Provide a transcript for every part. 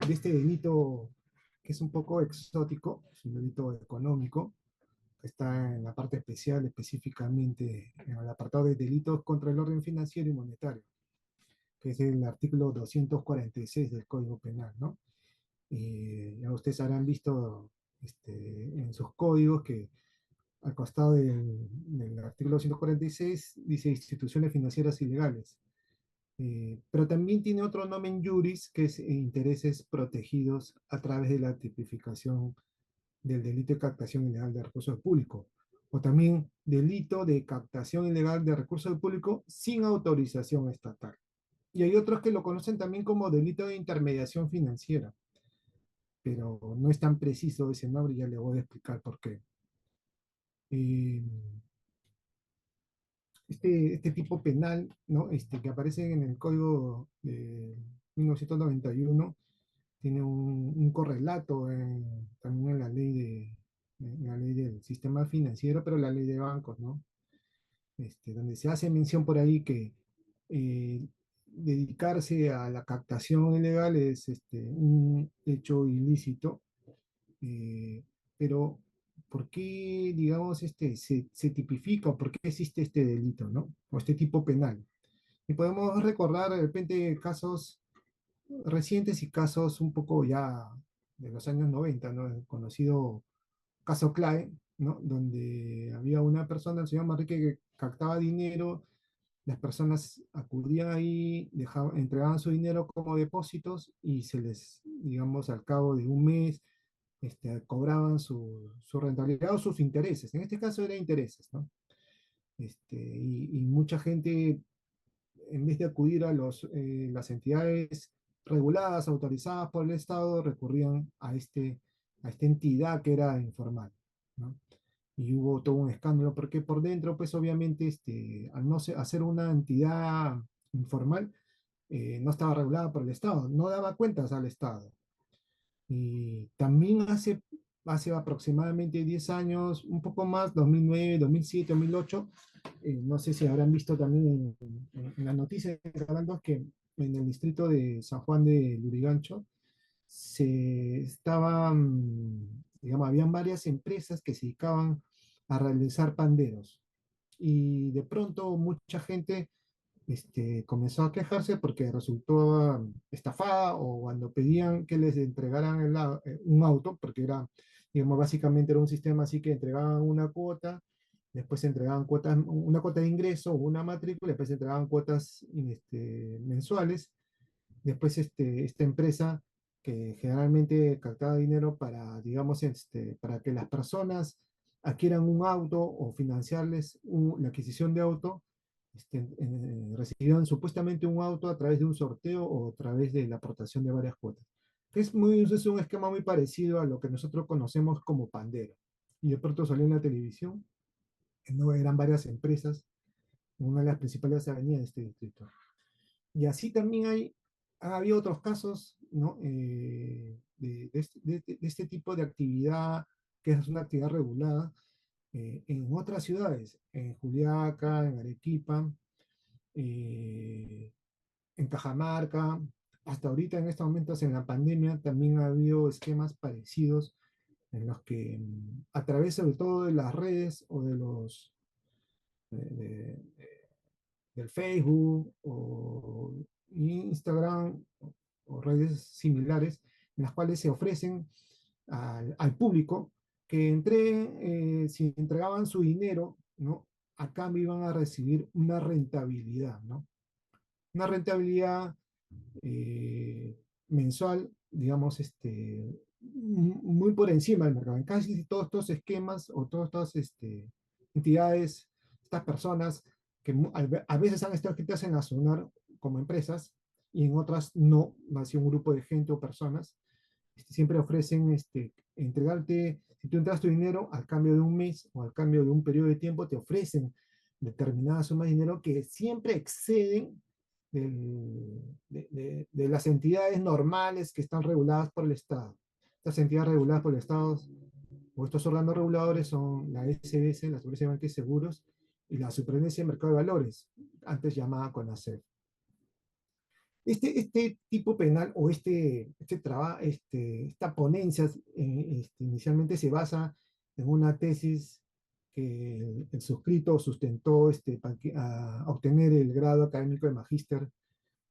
de este delito que es un poco exótico, es un delito económico, que está en la parte especial, específicamente en el apartado de delitos contra el orden financiero y monetario, que es el artículo 246 del Código Penal, ¿no? Ya ustedes habrán visto en sus códigos que al costado del artículo 246 dice instituciones financieras ilegales. Pero también tiene otro nomen juris que es intereses protegidos a través de la tipificación del delito de captación ilegal de recursos públicos, o también delito de captación ilegal de recursos públicos sin autorización estatal. Y hay otros que lo conocen también como delito de intermediación financiera, pero no es tan preciso ese nombre y ya le voy a explicar por qué. Eh, este tipo penal, ¿no? Que aparece en el Código de 1991 tiene un correlato también en la ley del sistema financiero, pero la ley de bancos, ¿no? Donde se hace mención por ahí que dedicarse a la captación ilegal es un hecho ilícito, eh, pero ¿por qué, digamos, se tipifica o por qué existe este delito, ¿no? O este tipo penal? Y podemos recordar de repente casos recientes y casos un poco ya de los años 90, ¿no? El conocido caso Clae, ¿no? Donde había una persona, el señor Manrique, que captaba dinero, las personas acudían ahí, entregaban su dinero como depósitos y se les, digamos, al cabo de un mes, cobraban su rentabilidad o sus intereses. En este caso era intereses, ¿no? Y mucha gente en vez de acudir a las entidades reguladas, autorizadas por el Estado, recurrían a esta entidad que era informal, ¿no? Y hubo todo un escándalo, porque por dentro, pues obviamente, al no hacer una entidad informal, no estaba regulada por el Estado, no daba cuentas al Estado. Y también hace aproximadamente 10 años, un poco más, 2009, 2007, 2008, no sé si habrán visto también en las noticias hablando que en el distrito de San Juan de Lurigancho digamos, habían varias empresas que se dedicaban a realizar panderos. Y de pronto mucha gente comenzó a quejarse porque resultó estafada o cuando pedían que les entregaran un auto, porque era, digamos, básicamente era un sistema así que entregaban una cuota, después entregaban cuotas, una cuota de ingreso o una matrícula, después entregaban cuotas mensuales, después esta empresa que generalmente captaba dinero para, digamos, para que las personas adquieran un auto o financiarles la adquisición de auto, recibían supuestamente un auto a través de un sorteo o a través de la aportación de varias cuotas. Es un esquema muy parecido a lo que nosotros conocemos como pandero. Y de pronto salió en la televisión, que no eran varias empresas, en una de las principales avenidas de este distrito. Y así también ha habido otros casos, ¿no? De este tipo de actividad, que es una actividad regulada, en otras ciudades, en Juliaca, en Arequipa, eh, en Cajamarca, hasta ahorita en estos momentos en la pandemia también ha habido esquemas parecidos en los que a través sobre todo de las redes o del Facebook o Instagram o redes similares en las cuales se ofrecen al público que si entregaban su dinero, ¿no? A cambio iban a recibir una rentabilidad, ¿no? Una rentabilidad mensual, digamos, muy por encima del mercado. En casi todos estos esquemas o todas estas entidades, estas personas que a veces han estado escritas en la SUNAR como empresas y en otras no, más bien un grupo de gente o personas, siempre ofrecen entregarte, si tú entras tu dinero al cambio de un mes o al cambio de un periodo de tiempo, te ofrecen determinada suma de dinero que siempre exceden de las entidades normales que están reguladas por el Estado. Estas entidades reguladas por el Estado o estos órganos reguladores son la SBS, la Seguridad de Banca y Seguros, y la Superintendencia de Mercado de Valores, antes llamada CONACEF. Este tipo penal o esta ponencia inicialmente se basa en una tesis que el suscrito sustentó a obtener el grado académico de magíster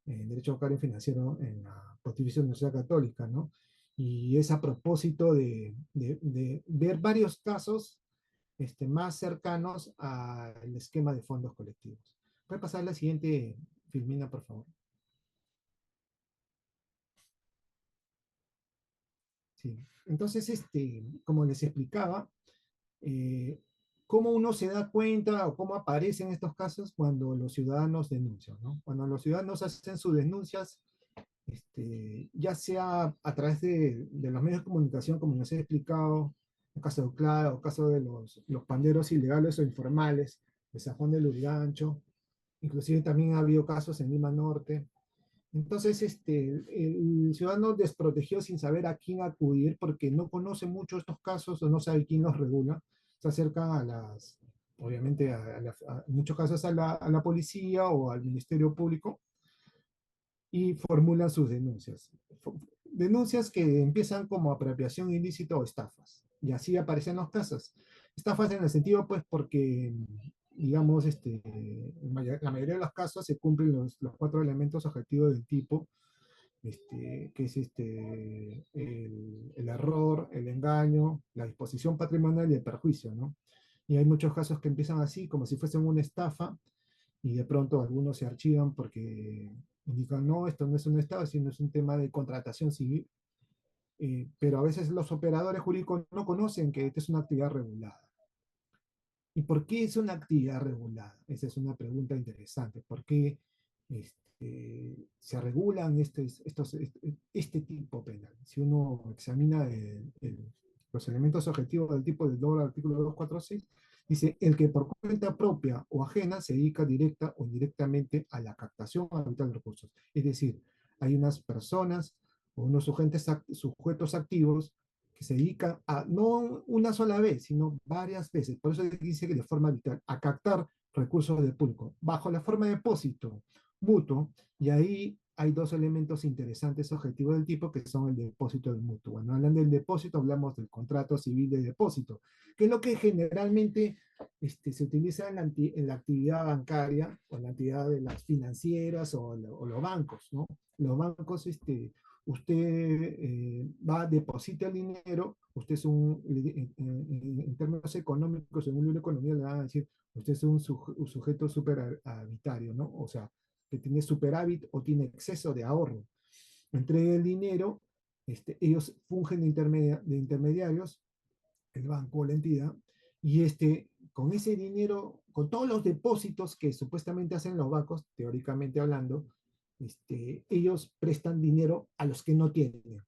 en Derecho Bancario y Financiero en la Pontificia Universidad Católica, ¿no? Y es a propósito de ver varios casos más cercanos al esquema de fondos colectivos. ¿Puede pasar la siguiente, Filmina, por favor? Sí. Entonces, como les explicaba, eh, cómo uno se da cuenta o cómo aparecen estos casos cuando los ciudadanos denuncian, ¿no? Cuando los ciudadanos hacen sus denuncias, ya sea a través de los medios de comunicación, como les he explicado, el caso de Uclada o el caso de los panderos ilegales o informales de San Juan de Lurigancho, inclusive también ha habido casos en Lima Norte. Entonces, el ciudadano desprotegido sin saber a quién acudir porque no conoce mucho estos casos o no sabe quién los regula, se acerca obviamente, en muchos casos a la policía o al Ministerio Público y formulan sus denuncias. Denuncias que empiezan como apropiación ilícita o estafas. Y así aparecen los casos. Estafas en el sentido, pues, porque, digamos, la mayoría de los casos se cumplen los cuatro elementos objetivos del tipo, que es el error, el engaño, la disposición patrimonial y el perjuicio, ¿no? Y hay muchos casos que empiezan así, como si fuesen una estafa, y de pronto algunos se archivan porque indican, no, esto no es un Estado, sino es un tema de contratación civil, pero a veces los operadores jurídicos no conocen que esta es una actividad regulada. ¿Y por qué es una actividad regulada? Esa es una pregunta interesante. ¿Por qué se regulan este tipo penal? Si uno examina los elementos objetivos del tipo del doble artículo 246, dice, el que por cuenta propia o ajena se dedica directa o indirectamente a la captación o habitación de recursos. Es decir, hay unas personas o unos sujetos activos que se dedican a, no una sola vez, sino varias veces, por eso dice que de forma habitual, a captar recursos del público, bajo la forma de depósito mutuo, y ahí hay dos elementos interesantes objetivos del tipo que son el depósito del mutuo. Cuando hablan del depósito, hablamos del contrato civil de depósito, que es lo que generalmente se utiliza en la actividad bancaria o en la actividad de las financieras o los bancos, ¿no? Los bancos, usted va, deposita el dinero, usted es en términos económicos, en un libro de economía le van a decir, usted es un sujeto superhabitario, ¿no? O sea, que tiene superávit o tiene exceso de ahorro. Entrega el dinero, ellos fungen de intermediarios, el banco o la entidad, y con ese dinero, con todos los depósitos que supuestamente hacen los bancos, teóricamente hablando, ellos prestan dinero a los que no tienen,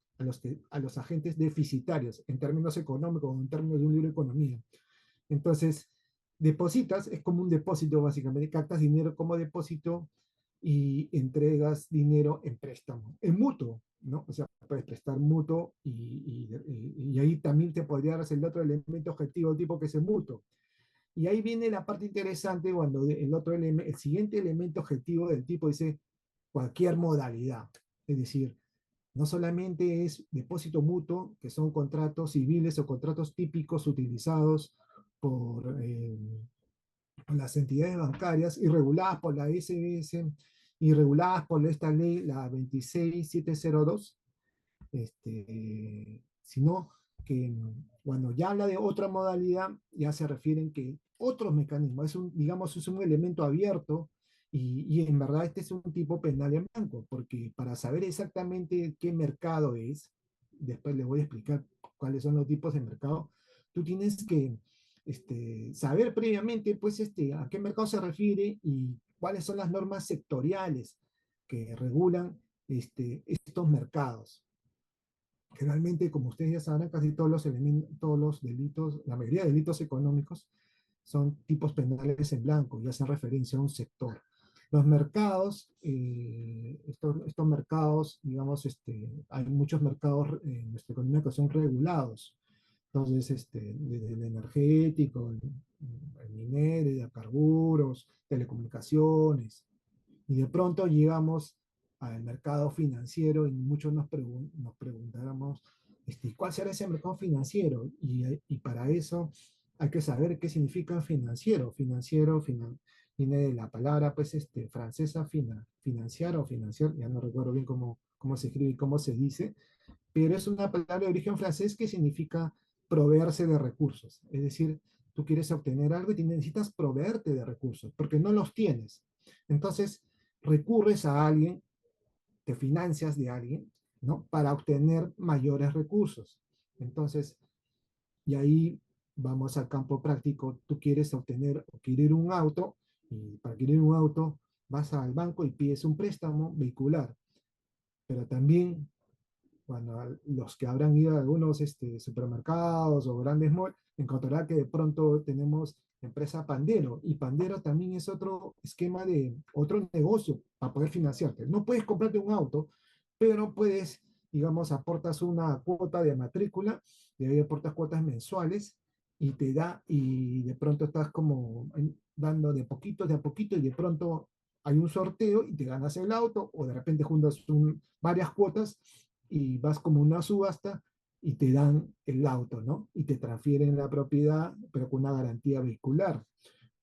a los agentes deficitarios, en términos económicos, en términos de un libro de economía. Entonces, depositas, es como un depósito básicamente, captas dinero como depósito y entregas dinero en préstamo, en mutuo, ¿no? O sea, puedes prestar mutuo y ahí también te podría dar el otro elemento objetivo tipo que es el mutuo. Y ahí viene la parte interesante cuando el siguiente elemento objetivo del tipo dice cualquier modalidad. Es decir, no solamente es depósito mutuo, que son contratos civiles o contratos típicos utilizados por, las entidades bancarias y reguladas por la SBS y reguladas por esta ley, la 26702, sino que cuando ya habla de otra modalidad, ya se refieren que otros mecanismos, digamos, es un elemento abierto y en verdad este es un tipo penal en blanco, porque para saber exactamente qué mercado es, después les voy a explicar cuáles son los tipos de mercado, tú tienes que saber previamente pues, a qué mercado se refiere y cuáles son las normas sectoriales que regulan estos mercados. Generalmente, como ustedes ya sabrán, casi todos los delitos, la mayoría de delitos económicos son tipos penales en blanco y hacen referencia a un sector. Los mercados, estos mercados, digamos, hay muchos mercados en nuestra economía que son regulados. Entonces, desde el energético, el minero, hidrocarburos, telecomunicaciones, y de pronto llegamos al mercado financiero y muchos nos preguntáramos, ¿cuál será ese mercado financiero? Y para eso hay que saber qué significa financiero. Viene de la palabra pues, francesa financiar o financiar, ya no recuerdo bien cómo se escribe y cómo se dice, pero es una palabra de origen francés que significa proveerse de recursos. Es decir, tú quieres obtener algo y necesitas proveerte de recursos, porque no los tienes. Entonces, recurres a alguien, te financias de alguien, ¿no? Para obtener mayores recursos. Entonces, y ahí vamos al campo práctico. Tú quieres obtener o adquirir un auto, y para adquirir un auto vas al banco y pides un préstamo vehicular, pero también bueno, los que habrán ido a algunos supermercados o grandes malls, encontrará que de pronto tenemos empresa Pandero, y Pandero también es otro esquema de otro negocio para poder financiarte. No puedes comprarte un auto, pero puedes, digamos, aportas una cuota de matrícula, y ahí aportas cuotas mensuales y te da, y de pronto estás como dando de poquito, de a poquito, y de pronto hay un sorteo y te ganas el auto, o de repente juntas varias cuotas y vas como una subasta y te dan el auto, ¿no? Y te transfieren la propiedad, pero con una garantía vehicular.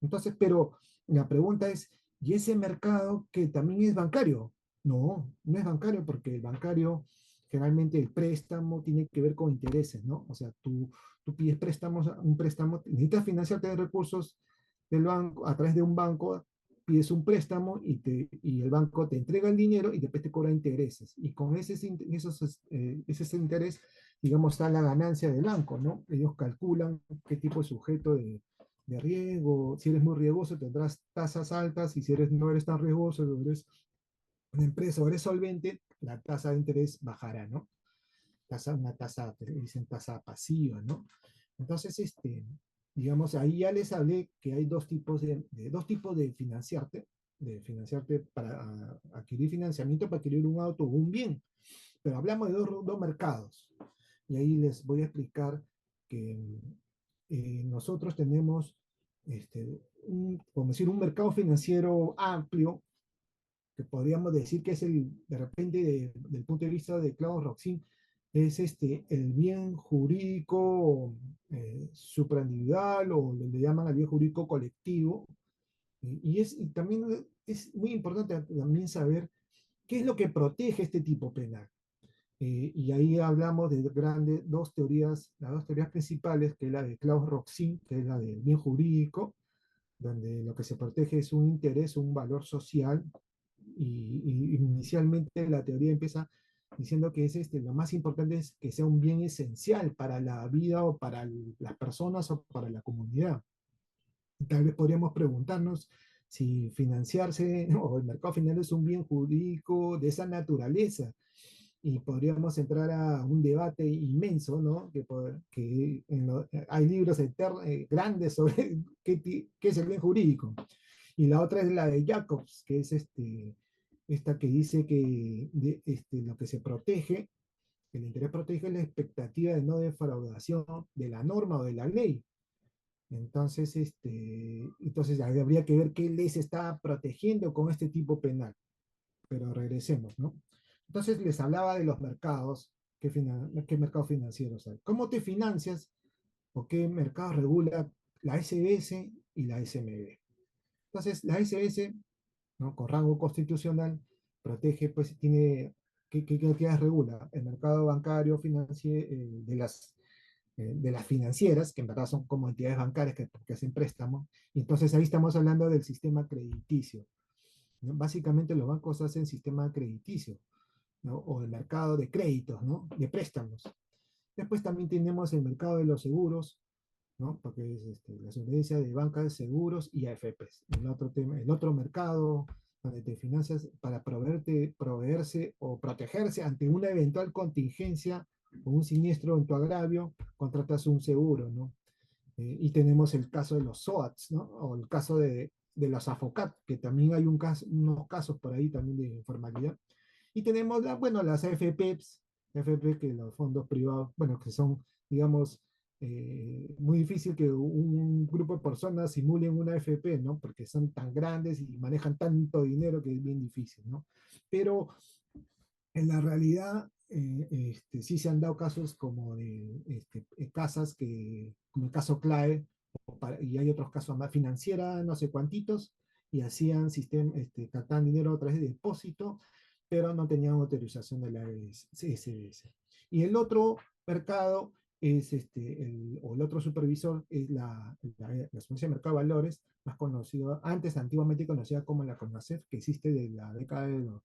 Entonces, pero la pregunta es, ¿y ese mercado que también es bancario? No, no es bancario porque el bancario, generalmente el préstamo tiene que ver con intereses, ¿no? O sea, tú pides préstamos, un préstamo, necesitas financiarte de recursos del banco, a través de un banco, pides un préstamo y el banco te entrega el dinero y después te cobra intereses. Y con ese interés, digamos, está la ganancia del banco, ¿no? Ellos calculan qué tipo de sujeto de riesgo. Si eres muy riesgoso, tendrás tasas altas, y si no eres tan riesgoso, eres una empresa o eres solvente, la tasa de interés bajará, ¿no? Una tasa, dicen tasa pasiva, ¿no? Entonces, digamos, ahí ya les hablé que hay dos tipos de financiarte para adquirir financiamiento para adquirir un auto o un bien. Pero hablamos de dos mercados. Y ahí les voy a explicar que nosotros tenemos como decir, un mercado financiero amplio, que podríamos decir que es de repente, del punto de vista de Klaus Roxin, es el bien jurídico supraindividual, o le llaman al bien jurídico colectivo. Y también es muy importante también saber qué es lo que protege este tipo penal. Y ahí hablamos de dos teorías, las dos teorías principales, que es la de Klaus Roxin, que es la del bien jurídico, donde lo que se protege es un interés, un valor social, y inicialmente la teoría empieza diciendo que lo más importante es que sea un bien esencial para la vida o para las personas o para la comunidad. Tal vez podríamos preguntarnos si financiarse o el mercado financiero es un bien jurídico de esa naturaleza, y podríamos entrar a un debate inmenso, ¿no? Que hay libros grandes sobre qué es el bien jurídico. Y la otra es la de Jacobs, que es esta que dice que lo que se protege, el interés protege la expectativa de no defraudación de la norma o de la ley. Entonces habría que ver qué ley se está protegiendo con este tipo penal. Pero regresemos, ¿no? Entonces les hablaba de los mercados, qué mercados financieros hay. ¿Cómo te financias o qué mercado regula la SBS y la SMB? Entonces, la SBS, ¿no? Con rango constitucional, protege, pues tiene, ¿qué actividades regula? El mercado bancario financiero, de las financieras, que en verdad son como entidades bancarias que hacen préstamos. Y entonces ahí estamos hablando del sistema crediticio, ¿no? Básicamente los bancos hacen sistema crediticio, ¿no? O el mercado de créditos, ¿no? De préstamos. Después también tenemos el mercado de los seguros, ¿no? Porque es la subsidencia de bancas, seguros y AFPs. El otro mercado donde te financias para proveerse o protegerse ante una eventual contingencia o un siniestro en tu agravio, contratas un seguro, ¿no? Y tenemos el caso de los SOATs, ¿no? O el caso de los AFOCAT, que también hay unos casos por ahí también de informalidad. Y tenemos, bueno, las AFPs, AFP, que los fondos privados, bueno, que son, digamos, muy difícil que un grupo de personas simulen una AFP, ¿no? Porque son tan grandes y manejan tanto dinero que es bien difícil, ¿no? Pero en la realidad, sí se han dado casos como de casas que, como el caso CLAE, y hay otros casos más financiera, no sé cuantitos, y hacían sistema, captaban dinero a través de depósito, pero no tenían autorización de la SBS. Y el otro mercado es o el otro supervisor es la Asociación de Mercado de Valores, más conocido, antes antiguamente conocida como la CONACEF, que existe de la década de los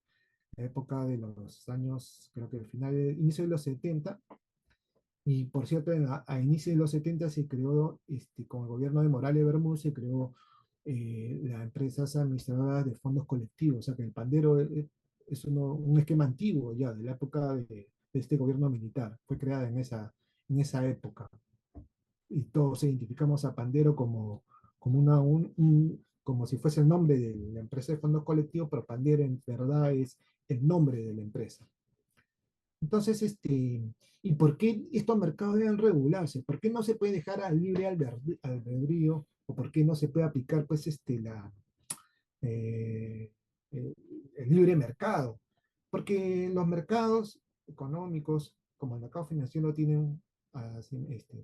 la época de los años, creo que el final, inicio de los 70, y por cierto, a inicio de los 70 se creó, con el gobierno de Morales Bermúdez, se creó las empresas administradoras de fondos colectivos, o sea que el Pandero es un esquema antiguo ya, de la época de este gobierno militar, fue creada en esa época, y todos identificamos a Pandero como, como si fuese el nombre de la empresa de fondos colectivos, pero Pandero en verdad es el nombre de la empresa. Entonces, ¿y por qué estos mercados deben regularse? ¿Por qué no se puede dejar al libre albedrío? ¿O por qué no se puede aplicar, pues, eh, eh, el libre mercado? Porque los mercados económicos, como el mercado financiero, tienen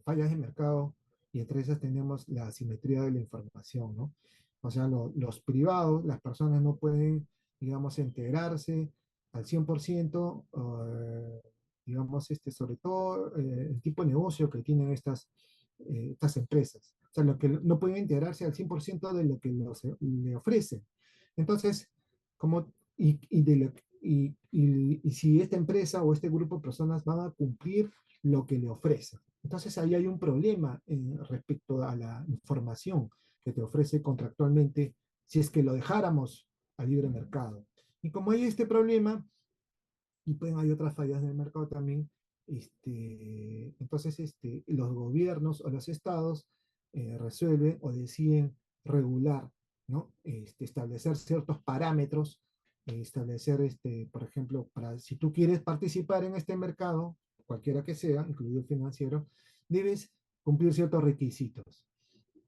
fallas de mercado, y entre esas tenemos la asimetría de la información, ¿no? O sea, los privados, las personas no pueden, digamos, enterarse al 100%, digamos, sobre todo el tipo de negocio que tienen estas empresas. O sea, lo que no pueden enterarse al 100% de lo que le ofrecen. Entonces, como, y si esta empresa o este grupo de personas van a cumplir lo que le ofrecen. Entonces ahí hay un problema respecto a la información que te ofrece contractualmente si es que lo dejáramos a libre mercado. Y como hay este problema, y pues hay otras fallas del mercado también, entonces los gobiernos o los estados resuelven o deciden regular, ¿no? Establecer ciertos parámetros, establecer, por ejemplo, para si tú quieres participar en este mercado, cualquiera que sea, incluido el financiero, debes cumplir ciertos requisitos.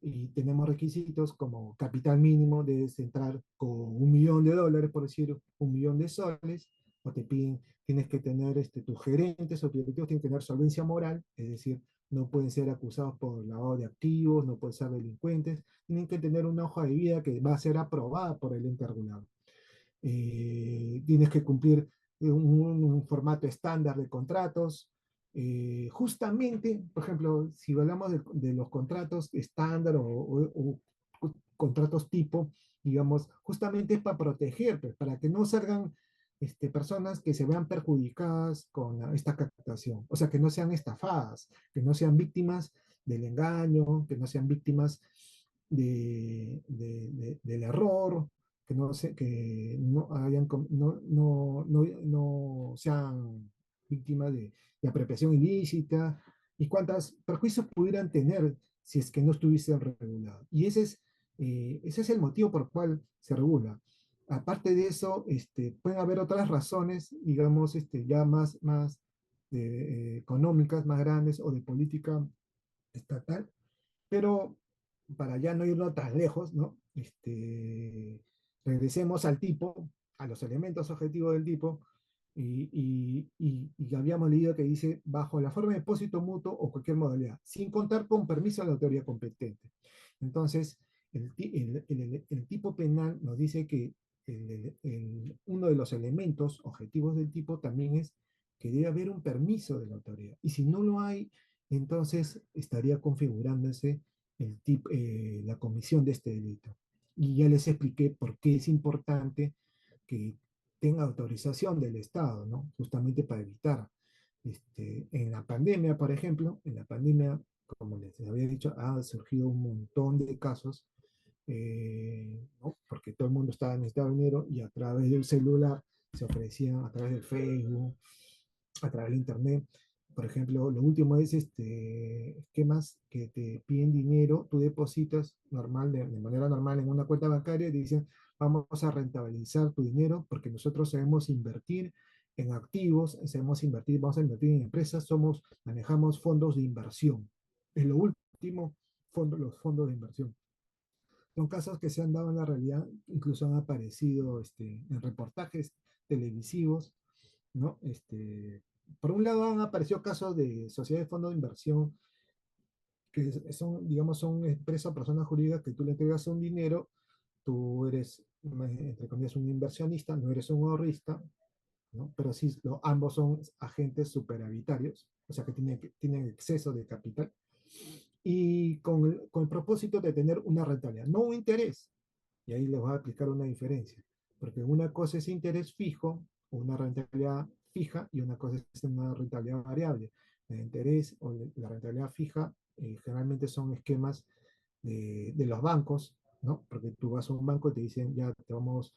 Y tenemos requisitos como capital mínimo, debes entrar con $1 millón, por decir, 1 millón de soles, o te piden, tienes que tener tus gerentes o tus directivos tienen que tener solvencia moral, es decir, no pueden ser acusados por lavado de activos, no pueden ser delincuentes, tienen que tener una hoja de vida que va a ser aprobada por el ente regulador. Tienes que cumplir un formato estándar de contratos. Justamente, por ejemplo, si hablamos de los contratos estándar o contratos tipo, digamos, justamente es para proteger, pues, para que no salgan personas que se vean perjudicadas con esta captación, o sea, que no sean estafadas, que no sean víctimas del engaño, que no sean víctimas del error, que no, no sean víctimas de apropiación ilícita, y cuántos perjuicios pudieran tener si es que no estuviesen regulados. Y ese es el motivo por el cual se regula. Aparte de eso, pueden haber otras razones, digamos, ya más económicas, más grandes, o de política estatal, pero para ya no irnos tan lejos, ¿no? Regresemos al tipo, a los elementos objetivos del tipo, y habíamos leído que dice, bajo la forma de depósito mutuo o cualquier modalidad, sin contar con permiso de la autoridad competente. Entonces, el tipo penal nos dice que uno de los elementos objetivos del tipo también es que debe haber un permiso de la autoridad. Y si no lo hay, entonces estaría configurándose la comisión de este delito. Y ya les expliqué por qué es importante que tenga autorización del Estado, ¿no? Justamente para evitar. En la pandemia, por ejemplo, en la pandemia, como les había dicho, ha surgido un montón de casos, ¿no? Porque todo el mundo estaba necesitando dinero, y a través del celular se ofrecían, a través del Facebook, a través de Internet. Por ejemplo, lo último es esquemas que te piden dinero, tú depositas de manera normal en una cuenta bancaria y te dicen, vamos a rentabilizar tu dinero porque nosotros sabemos invertir en activos, sabemos invertir, vamos a invertir en empresas, manejamos fondos de inversión. En lo último, los fondos de inversión. Son casos que se han dado en la realidad, incluso han aparecido en reportajes televisivos, ¿no? Por un lado han aparecido casos de sociedades de fondos de inversión que son, digamos, son empresas o personas jurídicas que tú le entregas un dinero, tú eres, entre comillas, un inversionista, no eres un ahorrista, ¿no? Pero sí, ambos son agentes superavitarios, o sea que tienen exceso de capital, y con el propósito de tener una rentabilidad, no un interés. Y ahí les voy a explicar una diferencia, porque una cosa es interés fijo, o una rentabilidad fija, y una cosa es una rentabilidad variable. El interés o la rentabilidad fija generalmente son esquemas de los bancos, ¿no? Porque tú vas a un banco y te dicen, ya te vamos,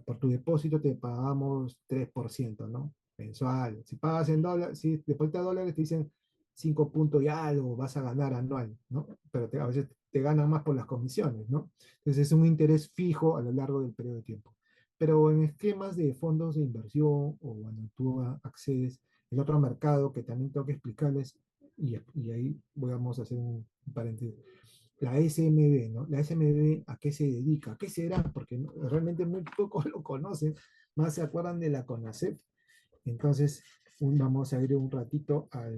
por tu depósito te pagamos 3%, ¿no? Mensual. Si pagas en dólares, si depositas dólares, te dicen 5 puntos y algo vas a ganar anual, ¿no? Pero a veces te ganan más por las comisiones, ¿no? Entonces es un interés fijo a lo largo del periodo de tiempo. Pero en esquemas de fondos de inversión o cuando tú accedes el otro mercado que también tengo que explicarles, y ahí vamos a hacer un paréntesis, la SMB, ¿no? La SMB, ¿a qué se dedica? ¿A qué será? Porque realmente muy pocos lo conocen, más se acuerdan de la CONACEP. Entonces, vamos a ir un ratito a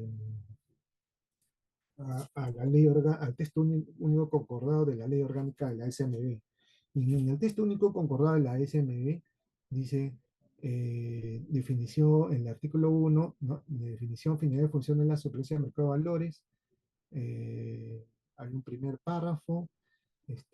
la ley al texto único concordado de la ley orgánica de la SMB. Y en el texto único concordado de la SMB dice, definición, en el artículo 1, ¿no? De definición, finalidad y función de la supervisión del mercado de valores. Hay un primer párrafo,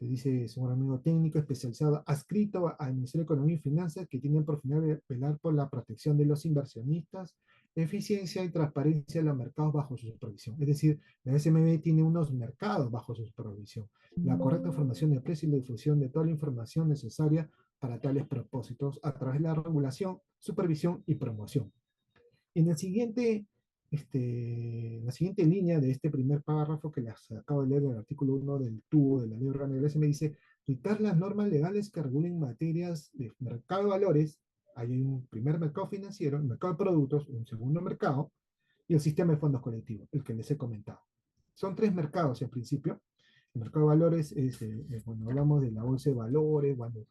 dice, es un amigo técnico especializado adscrito al Ministerio de Economía y Finanzas que tienen por final velar por la protección de los inversionistas, eficiencia y transparencia de los mercados bajo su supervisión. Es decir, la SMB tiene unos mercados bajo su supervisión. La correcta información de precio y la difusión de toda la información necesaria para tales propósitos a través de la regulación, supervisión y promoción. En la siguiente línea de este primer párrafo que les acabo de leer del artículo 1 del TUO de la ley orgánica del S me dice, dictar las normas legales que regulen materias de mercado de valores. Hay un primer mercado financiero, un mercado de productos, un segundo mercado y el sistema de fondos colectivos, el que les he comentado. Son tres mercados en principio. El mercado de valores es cuando hablamos de la bolsa de valores, cuando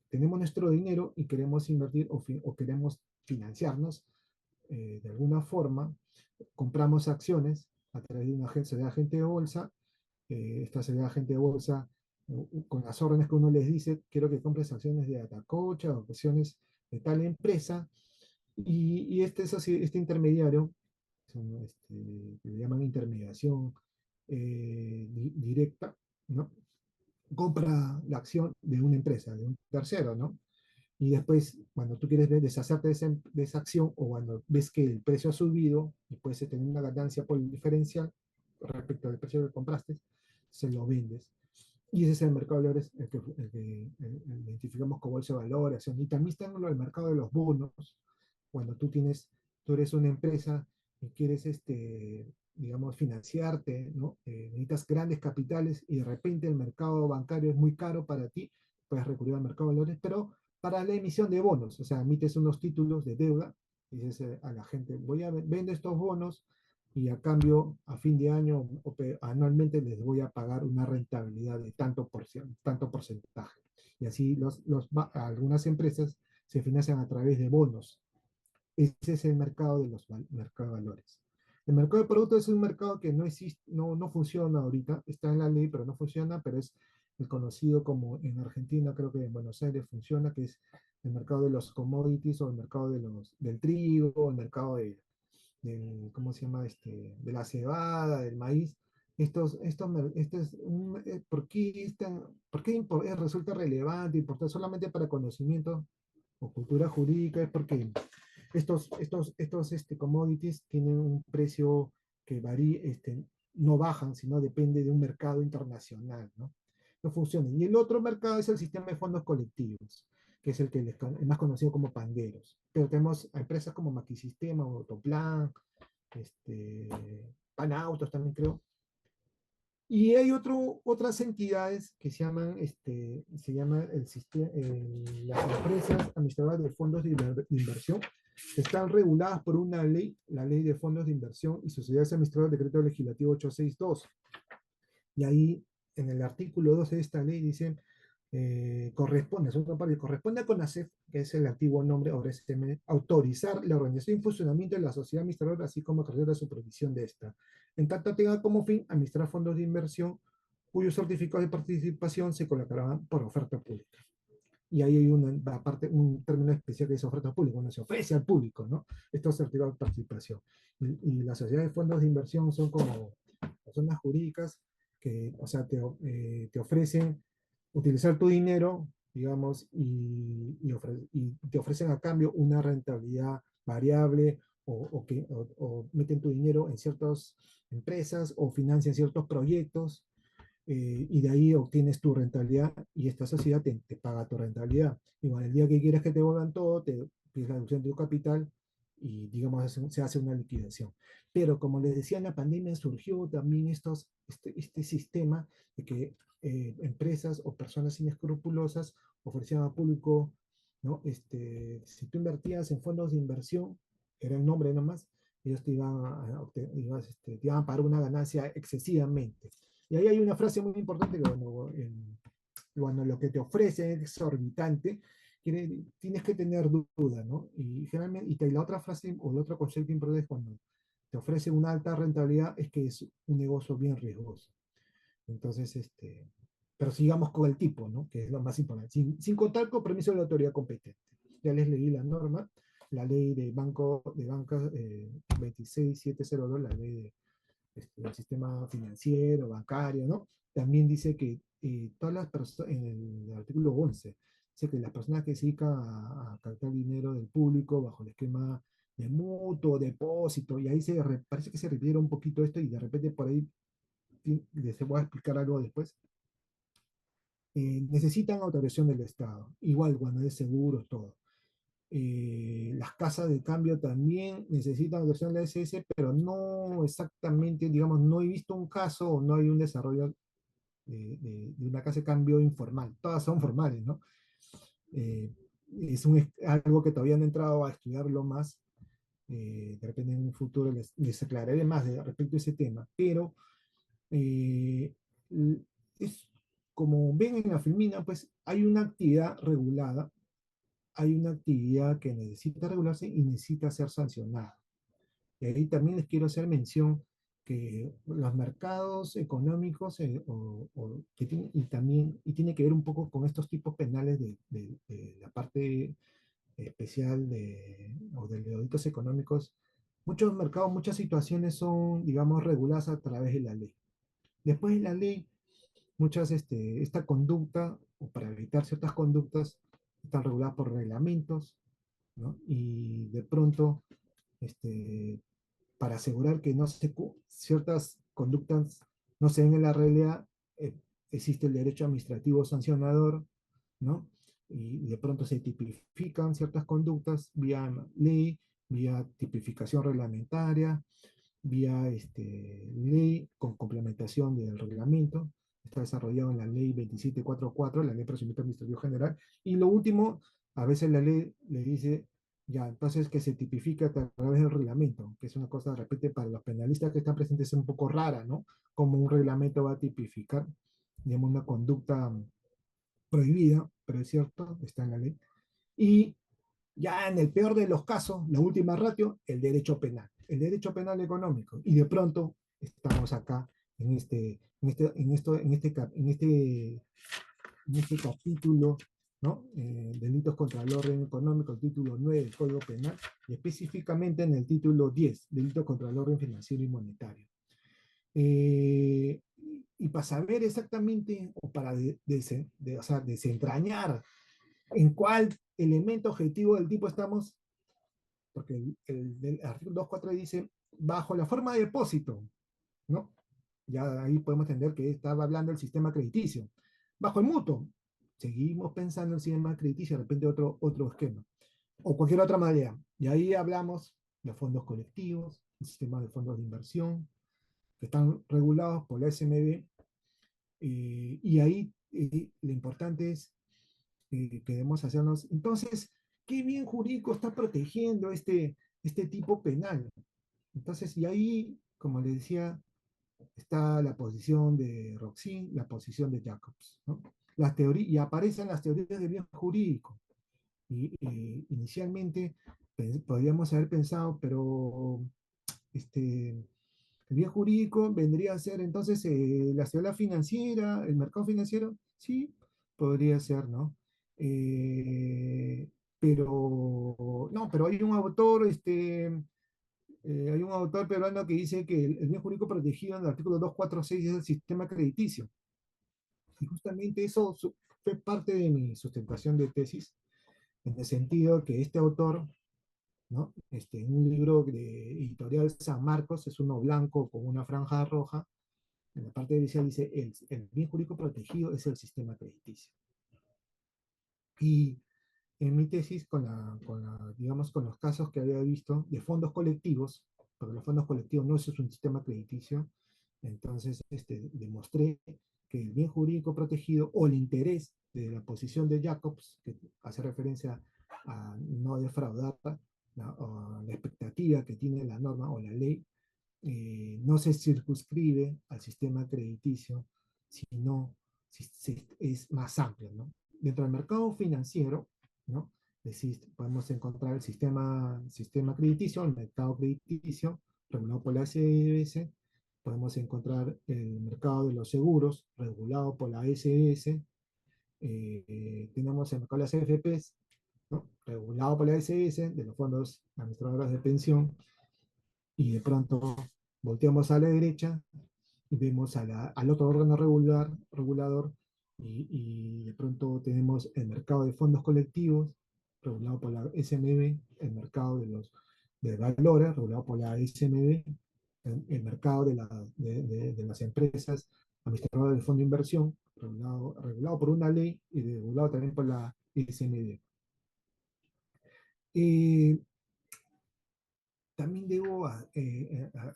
tenemos nuestro dinero y queremos invertir o queremos financiarnos de alguna forma, compramos acciones a través de una agencia de agente de bolsa. Esta sociedad de agente de bolsa, con las órdenes que uno les dice, quiero que compres acciones de Atacocha o acciones de tal empresa, y este intermediario, que le llaman intermediación directa, ¿no? Compra la acción de una empresa, de un tercero, ¿no? Y después, cuando tú quieres deshacerte de esa acción o cuando ves que el precio ha subido y puedes tener una ganancia por el diferencial respecto al precio que compraste, se lo vendes. Y ese es el mercado de valores, el identificamos como bolsa de valores, acción. Y también está en el mercado de los bonos, cuando tú eres una empresa y quieres, digamos, financiarte, ¿no? Necesitas grandes capitales y de repente el mercado bancario es muy caro para ti, puedes recurrir al mercado de valores, pero para la emisión de bonos, o sea, emites unos títulos de deuda y dices a la gente, vendo estos bonos y a cambio a fin de año o anualmente les voy a pagar una rentabilidad de tanto porcentaje. Y así algunas empresas se financian a través de bonos. Ese es el mercado de los mercados de valores. El mercado de productos es un mercado que no existe, no funciona ahorita, está en la ley, pero no funciona, pero es el conocido como en Argentina, creo que en Buenos Aires funciona, que es el mercado de los commodities o el mercado del trigo, el mercado ¿cómo se llama? De la cebada, del maíz. ¿Por qué resulta relevante, importante solamente para conocimiento o cultura jurídica? Es porque estos commodities tienen un precio que varía, no bajan, sino depende de un mercado internacional, ¿no? No funcionan. Y el otro mercado es el sistema de fondos colectivos, que es el más conocido como pangueros. Pero tenemos a empresas como Maquisistema, Autoplan, este, Panautos también creo. Y hay otras entidades que se llaman las empresas administradoras de fondos de inversión, están reguladas por una ley, la Ley de Fondos de Inversión y Sociedades Administradoras, Decreto Legislativo 862. Y ahí, en el artículo 12 de esta ley, dice, corresponde, segunda parte, corresponde a CONACEF, que es el antiguo nombre, ahora es SM, autorizar la organización y funcionamiento de la sociedad administradora, así como ejercer la supervisión de esta. En tanto tenga como fin administrar fondos de inversión cuyos certificados de participación se colocarán por oferta pública. Y ahí hay una, aparte, un término especial que es oferta pública, cuando se ofrece al público, ¿no? Estos certificados de participación. Y las sociedades de fondos de inversión son como personas jurídicas que, o sea, te ofrecen utilizar tu dinero, digamos, y te ofrecen a cambio una rentabilidad variable o meten tu dinero en ciertas empresas o financian ciertos proyectos y de ahí obtienes tu rentabilidad y esta sociedad te paga tu rentabilidad. Y bueno, el día que quieras que te vuelvan todo, te pides la deducción de tu capital y digamos se hace una liquidación. Pero como les decía, en la pandemia surgió también este sistema de que empresas o personas inescrupulosas ofrecían al público, ¿no? Si tú invertías en fondos de inversión, era el nombre nomás, ellos te iban a pagar una ganancia excesivamente. Y ahí hay una frase muy importante que cuando lo que te ofrece es exorbitante, tienes que tener duda, ¿no? Y generalmente, y la otra frase o el otro concepto importante es cuando te ofrece una alta rentabilidad, es que es un negocio bien riesgoso. Entonces, pero sigamos con el tipo, ¿no? Que es lo más importante. Sin contar con permiso de la autoridad competente. Ya les leí la norma, la ley de bancas 26702, la ley del sistema financiero, bancario, ¿no? También dice que todas las personas, en el artículo 11, dice que las personas que se dedican a captar dinero del público bajo el esquema de mutuo, depósito, y ahí parece que se refiere un poquito esto y de repente por ahí les voy a explicar algo después. Necesitan autorización del Estado, igual cuando es seguro, todo. Las casas de cambio también necesitan autorización de la SS, pero no exactamente, digamos, no he visto un caso o no hay un desarrollo de una casa de cambio informal. Todas son formales, ¿no? Eh, algo que todavía no he entrado a estudiarlo más. De repente en un futuro les aclararé más respecto a ese tema, pero eh, es como ven en la filmina, pues hay una actividad regulada, hay una actividad que necesita regularse y necesita ser sancionada. Y ahí también les quiero hacer mención que los mercados económicos y tiene que ver un poco con estos tipos penales de la parte especial o de delitos económicos. Muchos mercados, muchas situaciones son, digamos, reguladas a través de la ley. Después de la ley, esta conducta, o para evitar ciertas conductas, están reguladas por reglamentos, ¿no? Y de pronto, este, para asegurar que ciertas conductas no se den en la realidad, eh, existe el derecho administrativo sancionador, ¿no? Y de pronto se tipifican ciertas conductas vía ley, vía tipificación reglamentaria, vía ley con complementación del reglamento. Está desarrollado en la ley 2744, la ley de procedimiento administrativo general. Y lo último, a veces la ley le dice, ya, entonces que se tipifica a través del reglamento, que es una cosa, de repente, para los penalistas que están presentes es un poco rara, ¿no? Como un reglamento va a tipificar, digamos, una conducta prohibida, pero es cierto, está en la ley. Y ya en el peor de los casos, la última ratio, el derecho penal económico. Y de pronto estamos acá en este capítulo, ¿no? Delitos contra el orden económico, el título 9 del Código Penal, y específicamente en el título 10, delitos contra el orden financiero y monetario. Eh, y para saber exactamente, o para o sea, desentrañar en cuál elemento objetivo del tipo estamos, porque el artículo 2.4 dice, bajo la forma de depósito, ¿no? Ya ahí podemos entender que estaba hablando del sistema crediticio. Bajo el mutuo, seguimos pensando en el sistema crediticio, de repente otro esquema, o cualquier otra manera. Y ahí hablamos de fondos colectivos, el sistema de fondos de inversión, que están regulados por la SMB, y ahí lo importante es que debemos hacernos, entonces, ¿qué bien jurídico está protegiendo este tipo penal? Entonces, y ahí, como le decía, está la posición de Roxin, la posición de Jacobs, ¿no? Y aparecen las teorías del bien jurídico. Y inicialmente podríamos haber pensado, pero este, el bien jurídico vendría a ser entonces la ciudad financiera, el mercado financiero, sí, podría ser, ¿no? Eh, pero no, pero hay un autor peruano que dice que el bien jurídico protegido en el artículo 246 es el sistema crediticio. Y justamente eso fue parte de mi sustentación de tesis, en el sentido que este autor, ¿no? En un libro de editorial San Marcos, es uno blanco con una franja roja, en la parte inicial dice, el bien jurídico protegido es el sistema crediticio. Y en mi tesis, digamos, con los casos que había visto de fondos colectivos, porque los fondos colectivos no es un sistema crediticio, entonces demostré que el bien jurídico protegido o el interés de la posición de Jacobs, que hace referencia a no defraudar la expectativa que tiene la norma o la ley, no se circunscribe al sistema crediticio, sino es más amplio, ¿no? Dentro del mercado financiero, ¿no? Podemos encontrar el sistema crediticio, el mercado crediticio, regulado por la SBS, podemos encontrar el mercado de los seguros, regulado por la ASS, tenemos el mercado de las AFPs, ¿no? Regulado por la ASS, de los fondos administradores de pensión, y de pronto volteamos a la derecha y vemos al otro órgano regulador y de pronto tenemos el mercado de fondos colectivos regulado por la SMB, el mercado de valores regulado por la SMB, el mercado de las empresas administradoras de fondo de inversión regulado por una ley y regulado también por la SMB. También debo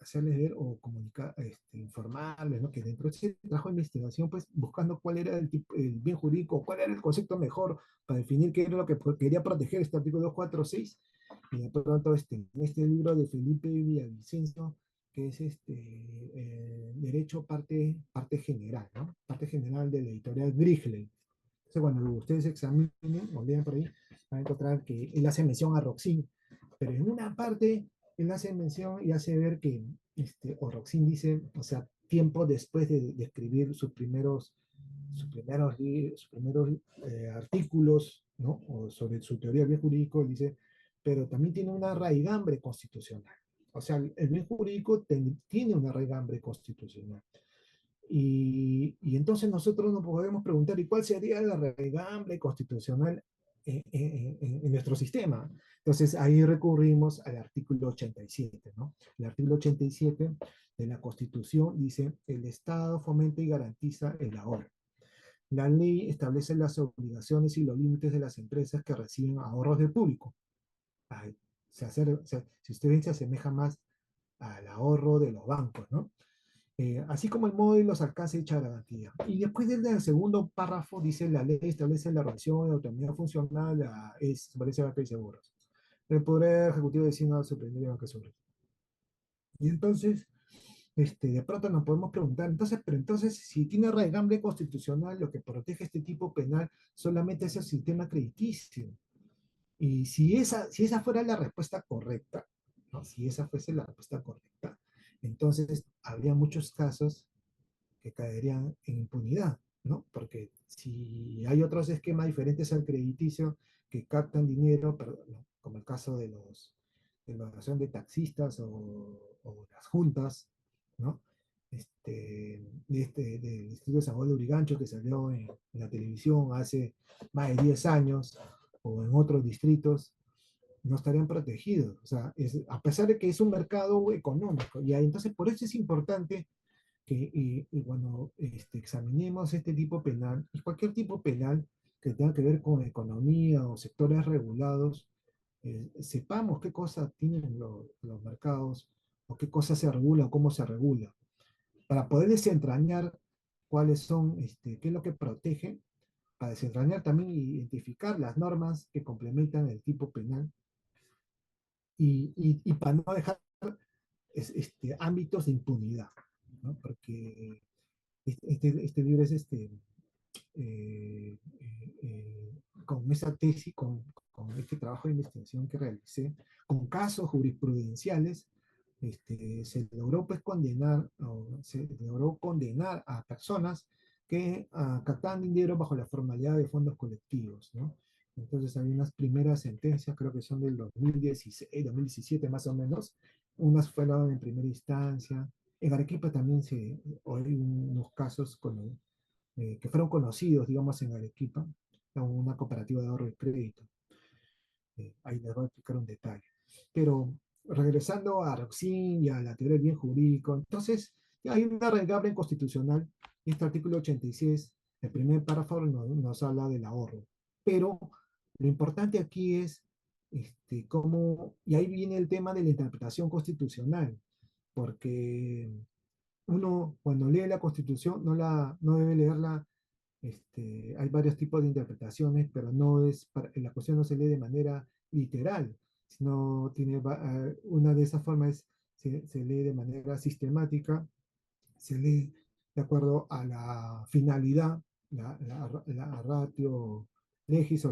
hacerles ver o comunicar, informarles, ¿no? Que dentro de ese trabajo de investigación, pues buscando cuál era el bien jurídico, cuál era el concepto mejor para definir qué era lo que quería proteger este artículo 246, y de pronto en este libro de Felipe Villavicencio, que es Derecho parte general, ¿no? Parte general de la editorial Grigle. Entonces, cuando ustedes examinen o lean por ahí, van a encontrar que él hace mención a Roxin, pero en una parte él hace mención y hace ver que, o Roxin dice, o sea, tiempo después de escribir sus primeros artículos, ¿no? O sobre su teoría del bien jurídico, él dice, pero también tiene una raigambre constitucional. O sea, el bien jurídico tiene una raigambre constitucional. Y entonces nosotros nos podemos preguntar, ¿y cuál sería la raigambre constitucional en nuestro sistema? Entonces ahí recurrimos al artículo 87, ¿no? El artículo 87 de la Constitución dice, el Estado fomenta y garantiza el ahorro. La ley establece las obligaciones y los límites de las empresas que reciben ahorros del público. Ay, si usted ven, se asemeja más al ahorro de los bancos, ¿no? Así como el modo y los alcances de dicha garantía. Y después del segundo párrafo dice, la ley establece la relación de autonomía funcional, se parece a la de seguros. El Poder Ejecutivo designa al superior Banco sobre. Y entonces, de pronto nos podemos preguntar, pero entonces, si tiene raigambre constitucional, lo que protege este tipo penal solamente es el sistema crediticio. Y si esa fuera la respuesta correcta, ¿no? Si esa fuese la respuesta correcta, entonces habría muchos casos que caerían en impunidad, ¿no? Porque si hay otros esquemas diferentes al crediticio que captan dinero, ¿no? Como el caso de la asociación de taxistas o las juntas, ¿no? Del Distrito de San Juan de Urigancho que salió en la televisión hace más de 10 años, o en otros distritos, no estarían protegidos. O sea, a pesar de que es un mercado económico, y entonces por eso es importante que cuando examinemos este tipo penal, y cualquier tipo penal que tenga que ver con economía o sectores regulados, sepamos qué cosas tienen los mercados, o qué cosas se regula o cómo se regula, para poder desentrañar cuáles son, qué es lo que protege, para desentrañar también e identificar las normas que complementan el tipo penal y para no dejar ámbitos de impunidad, ¿no? Porque este libro es con esa tesis, con este trabajo de investigación que realicé, con casos jurisprudenciales, se logró pues condenar, o se logró condenar a personas que captaban dinero bajo la formalidad de fondos colectivos, ¿no? Entonces hay unas primeras sentencias, creo que son del 2016, 2017 más o menos, unas fueron en primera instancia. En Arequipa también hay unos casos que fueron conocidos, digamos, en Arequipa, una cooperativa de ahorro y crédito. Ahí les voy a explicar un detalle. Pero regresando a Roxin y a la teoría del bien jurídico, entonces hay una regla inconstitucional, este artículo 86, el primer párrafo nos habla del ahorro. Pero lo importante aquí es cómo, y ahí viene el tema de la interpretación constitucional, porque uno cuando lee la Constitución no debe leerla. Hay varios tipos de interpretaciones, pero la cuestión no se lee de manera literal, sino una de esas formas se lee de manera sistemática, se lee de acuerdo a la finalidad, la ratio legis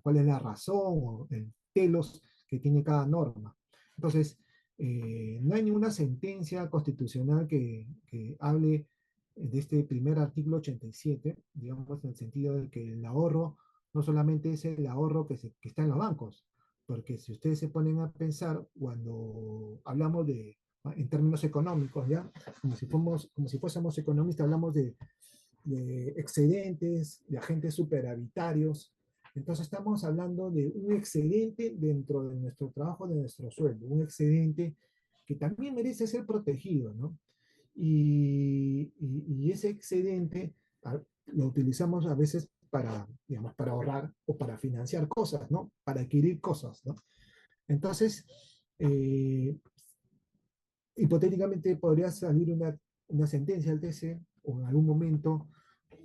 cuál es la razón o el telos que tiene cada norma. Entonces, no hay ninguna sentencia constitucional que hable de este primer artículo 87, digamos, en el sentido de que el ahorro no solamente es el ahorro que está en los bancos, porque si ustedes se ponen a pensar, cuando hablamos en términos económicos, ¿ya? Como si fuésemos economistas, hablamos de excedentes, de agentes superavitarios. Entonces estamos hablando de un excedente dentro de nuestro trabajo, de nuestro sueldo, un excedente que también merece ser protegido, ¿no? Y ese excedente lo utilizamos a veces para, digamos, para ahorrar o para financiar cosas, ¿no? Para adquirir cosas, ¿no? Entonces, hipotéticamente podría salir una sentencia del TC o en algún momento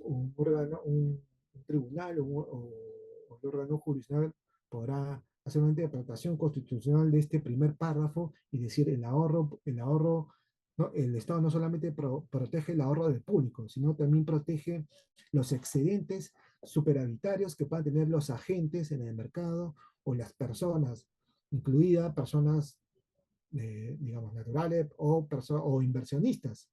un órgano, un tribunal o un órgano jurisdiccional podrá hacer una interpretación constitucional de este primer párrafo y decir ¿no? El Estado no solamente protege el ahorro del público, sino también protege los excedentes superavitarios que puedan tener los agentes en el mercado o las personas, incluidas personas digamos, naturales o inversionistas.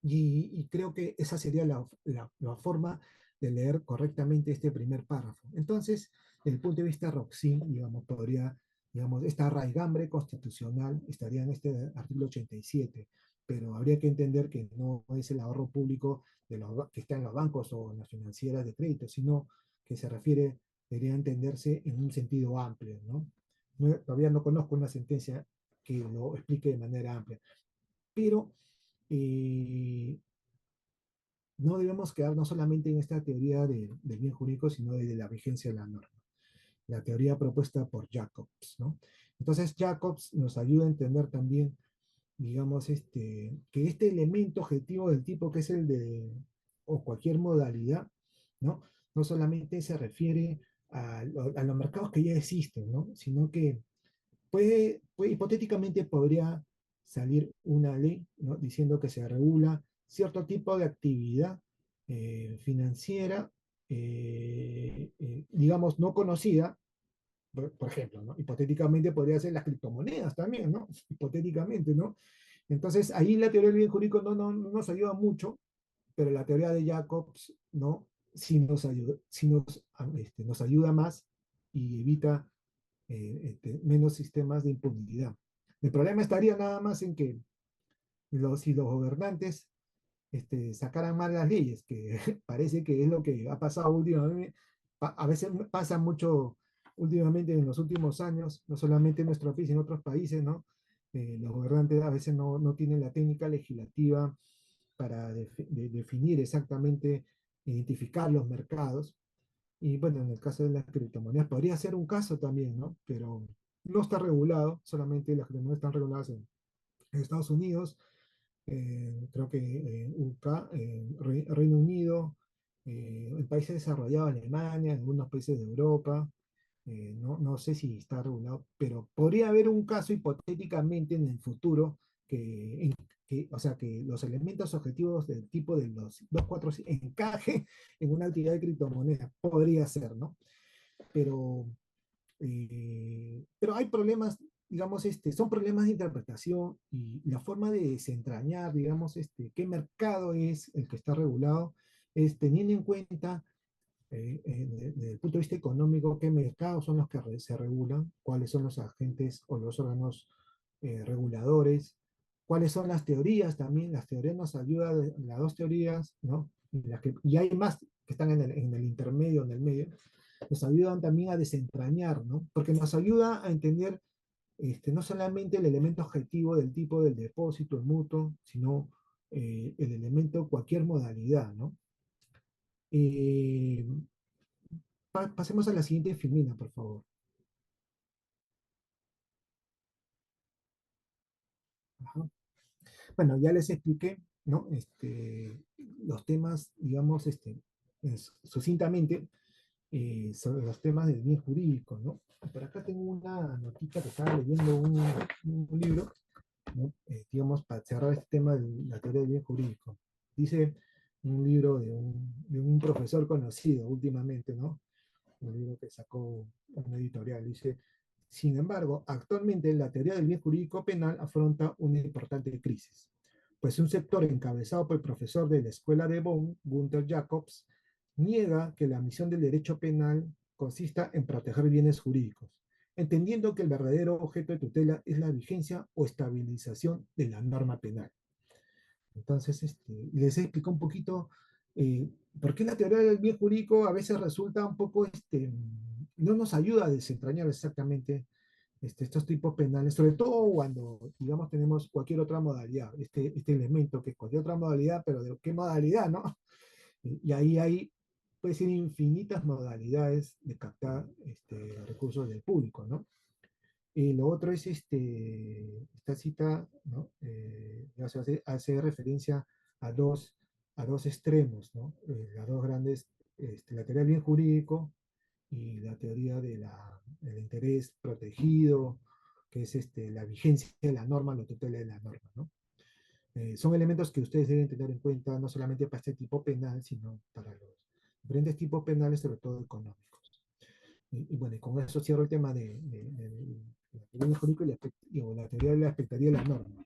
Y creo que esa sería la forma de leer correctamente este primer párrafo. Entonces, desde el punto de vista Roxin, digamos, digamos, esta raigambre constitucional estaría en este artículo 87, pero habría que entender que no es el ahorro público que está en los bancos o en las financieras de crédito, sino que debería entenderse en un sentido amplio, ¿no? Todavía no conozco una sentencia que lo explique de manera amplia, pero eh, no debemos quedarnos solamente en esta teoría del bien jurídico, sino de la vigencia de la norma, la teoría propuesta por Jacobs, ¿no? Entonces, Jacobs nos ayuda a entender también, digamos, que este elemento objetivo del tipo que es o cualquier modalidad, ¿no? No solamente se refiere a los mercados que ya existen, ¿no? Sino que hipotéticamente podría salir una ley, ¿no? Diciendo que se regula cierto tipo de actividad financiera, digamos, no conocida, por ejemplo, ¿no? Hipotéticamente podría ser las criptomonedas también, ¿no? Hipotéticamente, ¿no? Entonces, ahí la teoría del bien jurídico no nos ayuda mucho, pero la teoría de Jacobs, ¿no? Nos ayuda más y evita menos sistemas de impunidad. El problema estaría nada más en que si los gobernantes sacaran mal las leyes, que parece que es lo que ha pasado últimamente, a veces pasa mucho últimamente en los últimos años, no solamente en nuestro país, en otros países, ¿no? Los gobernantes a veces no tienen la técnica legislativa para definir exactamente, identificar los mercados. Y bueno, en el caso de las criptomonedas podría ser un caso también, ¿no? Pero no está regulado, solamente las criptomonedas están reguladas en Estados Unidos, creo que UK, Reino Unido, En países desarrollados, Alemania, en algunos países de Europa, no sé si está regulado, pero podría haber un caso hipotéticamente en el futuro o sea, que los elementos objetivos del tipo de los 245 encaje en una actividad de criptomoneda. Podría ser, ¿no? Pero pero hay problemas, digamos, son problemas de interpretación y la forma de desentrañar, digamos, qué mercado es el que está regulado, es teniendo en cuenta, desde el punto de vista económico, qué mercados son los que se regulan, cuáles son los agentes o los órganos reguladores, cuáles son las teorías también, las teorías nos ayudan, las dos teorías, ¿no? Y hay más que están en el intermedio, en el medio, nos ayudan también a desentrañar, ¿no? Porque nos ayuda a entender no solamente el elemento objetivo del tipo del depósito, el mutuo, sino el elemento, cualquier modalidad, ¿no? Eh, Pasemos a la siguiente filmina, por favor. Ajá. Bueno, ya les expliqué, ¿no? Los temas, digamos, sucintamente, sobre los temas del bien jurídico, ¿no? Por acá tengo una notita que estaba leyendo un libro, ¿no? Digamos, para cerrar este tema de la teoría del bien jurídico. Dice un libro de un profesor conocido últimamente, ¿no? Un libro que sacó una editorial. Dice, sin embargo, actualmente la teoría del bien jurídico penal afronta una importante crisis, pues un sector encabezado por el profesor de la Escuela de Bonn, Gunther Jacobs, niega que la misión del derecho penal consista en proteger bienes jurídicos, entendiendo que el verdadero objeto de tutela es la vigencia o estabilización de la norma penal. Entonces, les explico un poquito eh, por qué la teoría del bien jurídico a veces resulta un poco, no nos ayuda a desentrañar exactamente estos tipos penales, sobre todo cuando, digamos, tenemos cualquier otra modalidad, este elemento que es cualquier otra modalidad, pero ¿de qué modalidad, no? Y ahí hay, puede ser infinitas modalidades de captar recursos del público, ¿no? Y lo otro es esta cita, ¿no? Hace referencia a a dos extremos, ¿no? Las dos grandes, la teoría del bien jurídico y la teoría del interés protegido, que es la vigencia de la norma, la tutela de la norma, ¿no? Son elementos que ustedes deben tener en cuenta no solamente para este tipo penal, sino para los diferentes tipos penales, sobre todo económicos. Bueno, y con eso cierro el tema de la teoría jurídica o la teoría de la expectativa de la norma.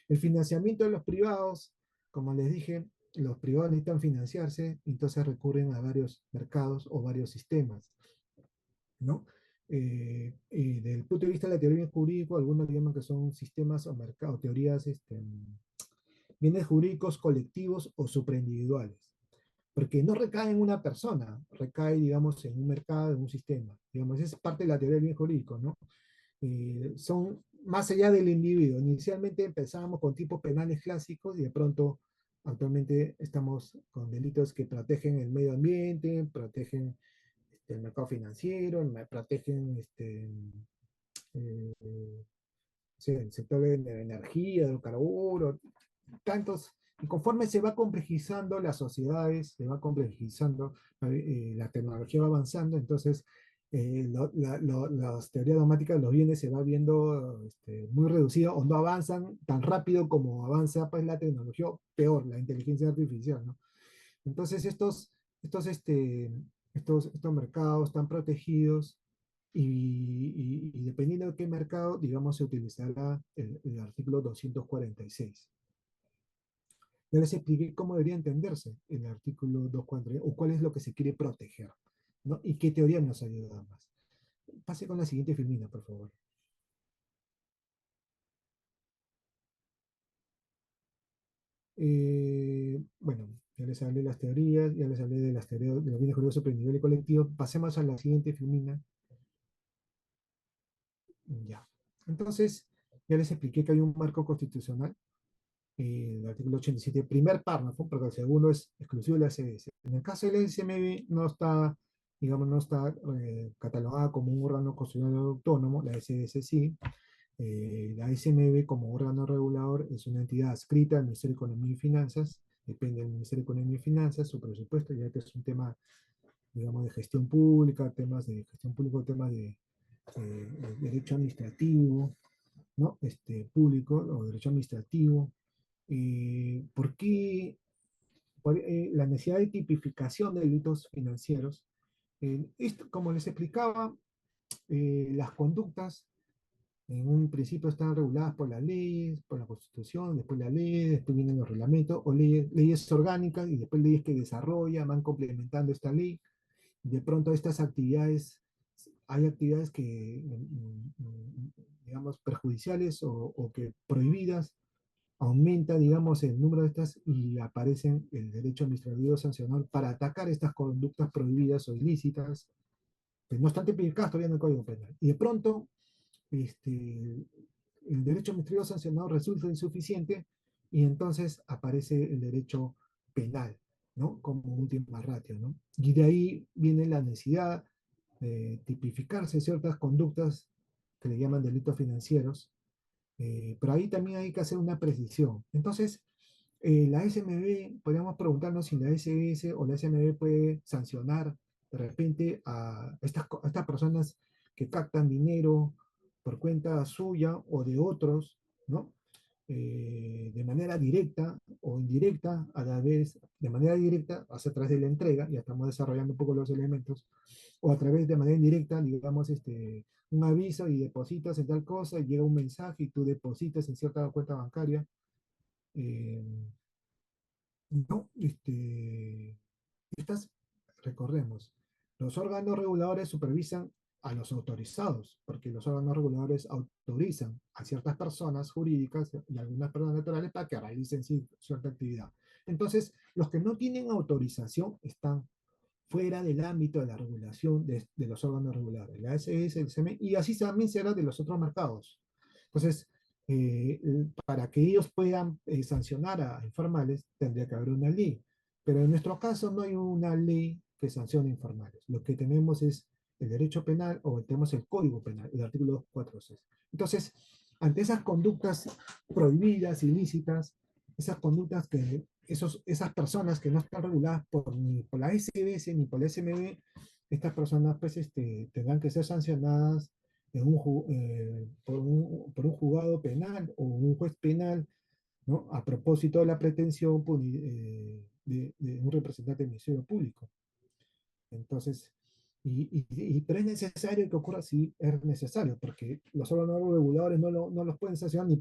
El financiamiento de los privados, como les dije, los privados necesitan financiarse, entonces recurren a varios mercados o varios sistemas, ¿no? Desde el punto de vista de la teoría jurídica, algunos llaman que son sistemas o mercados, teorías, bienes jurídicos colectivos o supraindividuales, porque no recae en una persona, recae, digamos, en un mercado, en un sistema. Digamos, es parte de la teoría del bien jurídico, ¿no? Son más allá del individuo. Inicialmente empezábamos con tipos penales clásicos y de pronto actualmente estamos con delitos que protegen el medio ambiente, protegen el mercado financiero, protegen eh, sí, el sector de la energía, del carburo, tantos, y conforme se va complejizando las sociedades, se va complejizando, la tecnología va avanzando, entonces las teorías dogmáticas de los bienes se va viendo muy reducido o no avanzan tan rápido como avanza pues, la tecnología, peor, la inteligencia artificial, ¿no? Entonces estos mercados están protegidos y dependiendo de qué mercado, digamos, se utilizará el artículo 246. Ya les expliqué cómo debería entenderse el artículo 246 o cuál es lo que se quiere proteger, ¿no? Y qué teoría nos ayuda más. Pase con la siguiente filmina, por favor. Bueno, ya les hablé de las teorías, ya les hablé de las teorías de los bienes jurídicos sobre el nivel colectivo. Pasemos a la siguiente filmina. Ya. Entonces, ya les expliqué que hay un marco constitucional, el artículo 87, primer párrafo, porque el segundo es exclusivo de la SBS. En el caso del SMB no está, digamos, no está catalogada como un órgano constitucional autónomo, la SBS sí. La SMB como órgano regulador es una entidad adscrita al Ministerio de Economía y Finanzas, depende del Ministerio de Economía y Finanzas, su presupuesto, ya que es un tema, digamos, de gestión pública, temas de gestión pública, temas de derecho administrativo, ¿no? Público o derecho administrativo. ¿Por qué la necesidad de tipificación de delitos financieros? Esto, como les explicaba, las conductas en un principio están reguladas por las leyes, por la Constitución, después la ley, después vienen los reglamentos, o leyes orgánicas y después leyes que desarrollan, van complementando esta ley. De pronto estas actividades, hay actividades que, digamos, perjudiciales o que prohibidas, aumenta, digamos, el número de estas y aparecen el derecho administrativo sancionador para atacar estas conductas prohibidas o ilícitas, que no están tipificadas todavía en el Código Penal. Y de pronto, el derecho administrativo sancionador resulta insuficiente y entonces aparece el derecho penal, ¿no? Como última ratio, ¿no? Y de ahí viene la necesidad de tipificarse ciertas conductas que le llaman delitos financieros, pero ahí también hay que hacer una precisión. Entonces, la SMB, podríamos preguntarnos si la SS o la SMB puede sancionar de repente a estas personas que captan dinero por cuenta suya o de otros, ¿no? De manera directa o indirecta, a la vez, de manera directa, hacia través de la entrega, ya estamos desarrollando un poco los elementos, o a través de manera indirecta, digamos, un aviso y depositas en tal cosa, y llega un mensaje y tú depositas en cierta cuenta bancaria. eh, no, estas, recordemos, los órganos reguladores supervisan a los autorizados, porque los órganos reguladores autorizan a ciertas personas jurídicas y algunas personas naturales para que realicen cierta actividad. Entonces, los que no tienen autorización están fuera del ámbito de la regulación de los órganos reguladores, la ASS, el CME, y así también será de los otros mercados. Entonces, para que ellos puedan sancionar a informales, tendría que haber una ley. Pero en nuestro caso no hay una ley que sancione informales. Lo que tenemos es el derecho penal o tenemos el código penal, el artículo 246. Entonces, ante esas conductas prohibidas, ilícitas, esas conductas que esas personas que no están reguladas ni por la SBS ni por la SMB, estas personas pues tendrán que ser sancionadas por un juzgado penal o un juez penal, ¿no? A propósito de la pretensión de un representante del Ministerio Público. Entonces, pero es necesario que ocurra, sí, es necesario, porque los órganos reguladores no los pueden sancionar ni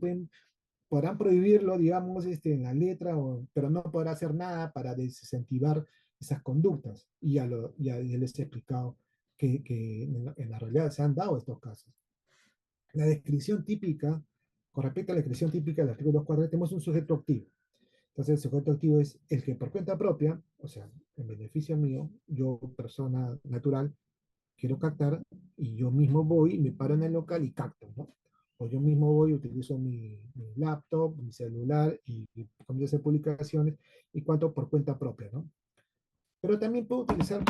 podrán prohibirlo, digamos, en la letra, pero no podrá hacer nada para desincentivar esas conductas. Y ya les he explicado que en la realidad se han dado estos casos. La descripción típica, con respecto a la descripción típica del artículo 240, tenemos un sujeto activo. Entonces, el sujeto activo es el que por cuenta propia, o sea, en beneficio mío, yo, persona natural, quiero captar y yo mismo voy, me paro en el local y capto, ¿no? O yo mismo voy, utilizo mi laptop, mi celular y comienzo a hacer publicaciones y cuanto por cuenta propia, ¿no? Pero también puedo utilizar,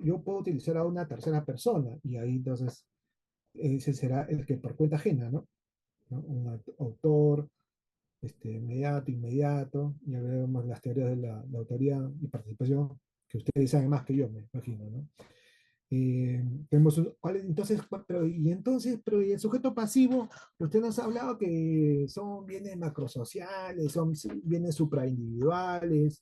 yo puedo utilizar a una tercera persona y ahí entonces ese será el que por cuenta ajena, ¿no? ¿No? Un autor, inmediato, inmediato, ya veremos las teorías de la autoría y participación, que ustedes saben más que yo, me imagino, ¿no? Entonces, pero y el sujeto pasivo, usted nos ha hablado que son bienes macrosociales, son bienes supraindividuales,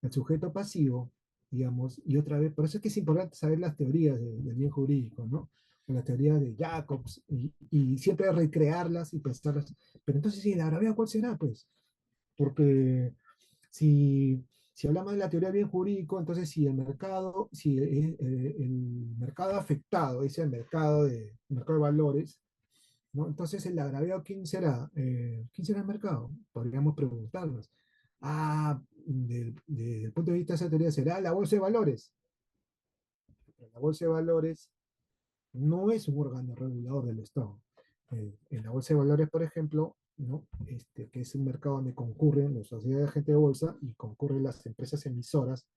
el sujeto pasivo, digamos, y otra vez, por eso es que es importante saber las teorías del bien jurídico, ¿no? Las teorías de Jacobs, y siempre recrearlas y pensarlas. Pero entonces, sí, la gravedad, ¿cuál será? Pues, porque si, si hablamos de la teoría del bien jurídico, entonces si el mercado afectado es el mercado de valores, ¿no? Entonces el agravado, ¿quién será? ¿Quién será el mercado? Podríamos preguntarnos. Desde el punto de vista de esa teoría, ¿será la bolsa de valores? Pero la bolsa de valores no es un órgano regulador del Estado. En la bolsa de valores, por ejemplo, ¿no? Que es un mercado donde concurren las sociedades de agentes de bolsa y concurren las empresas emisoras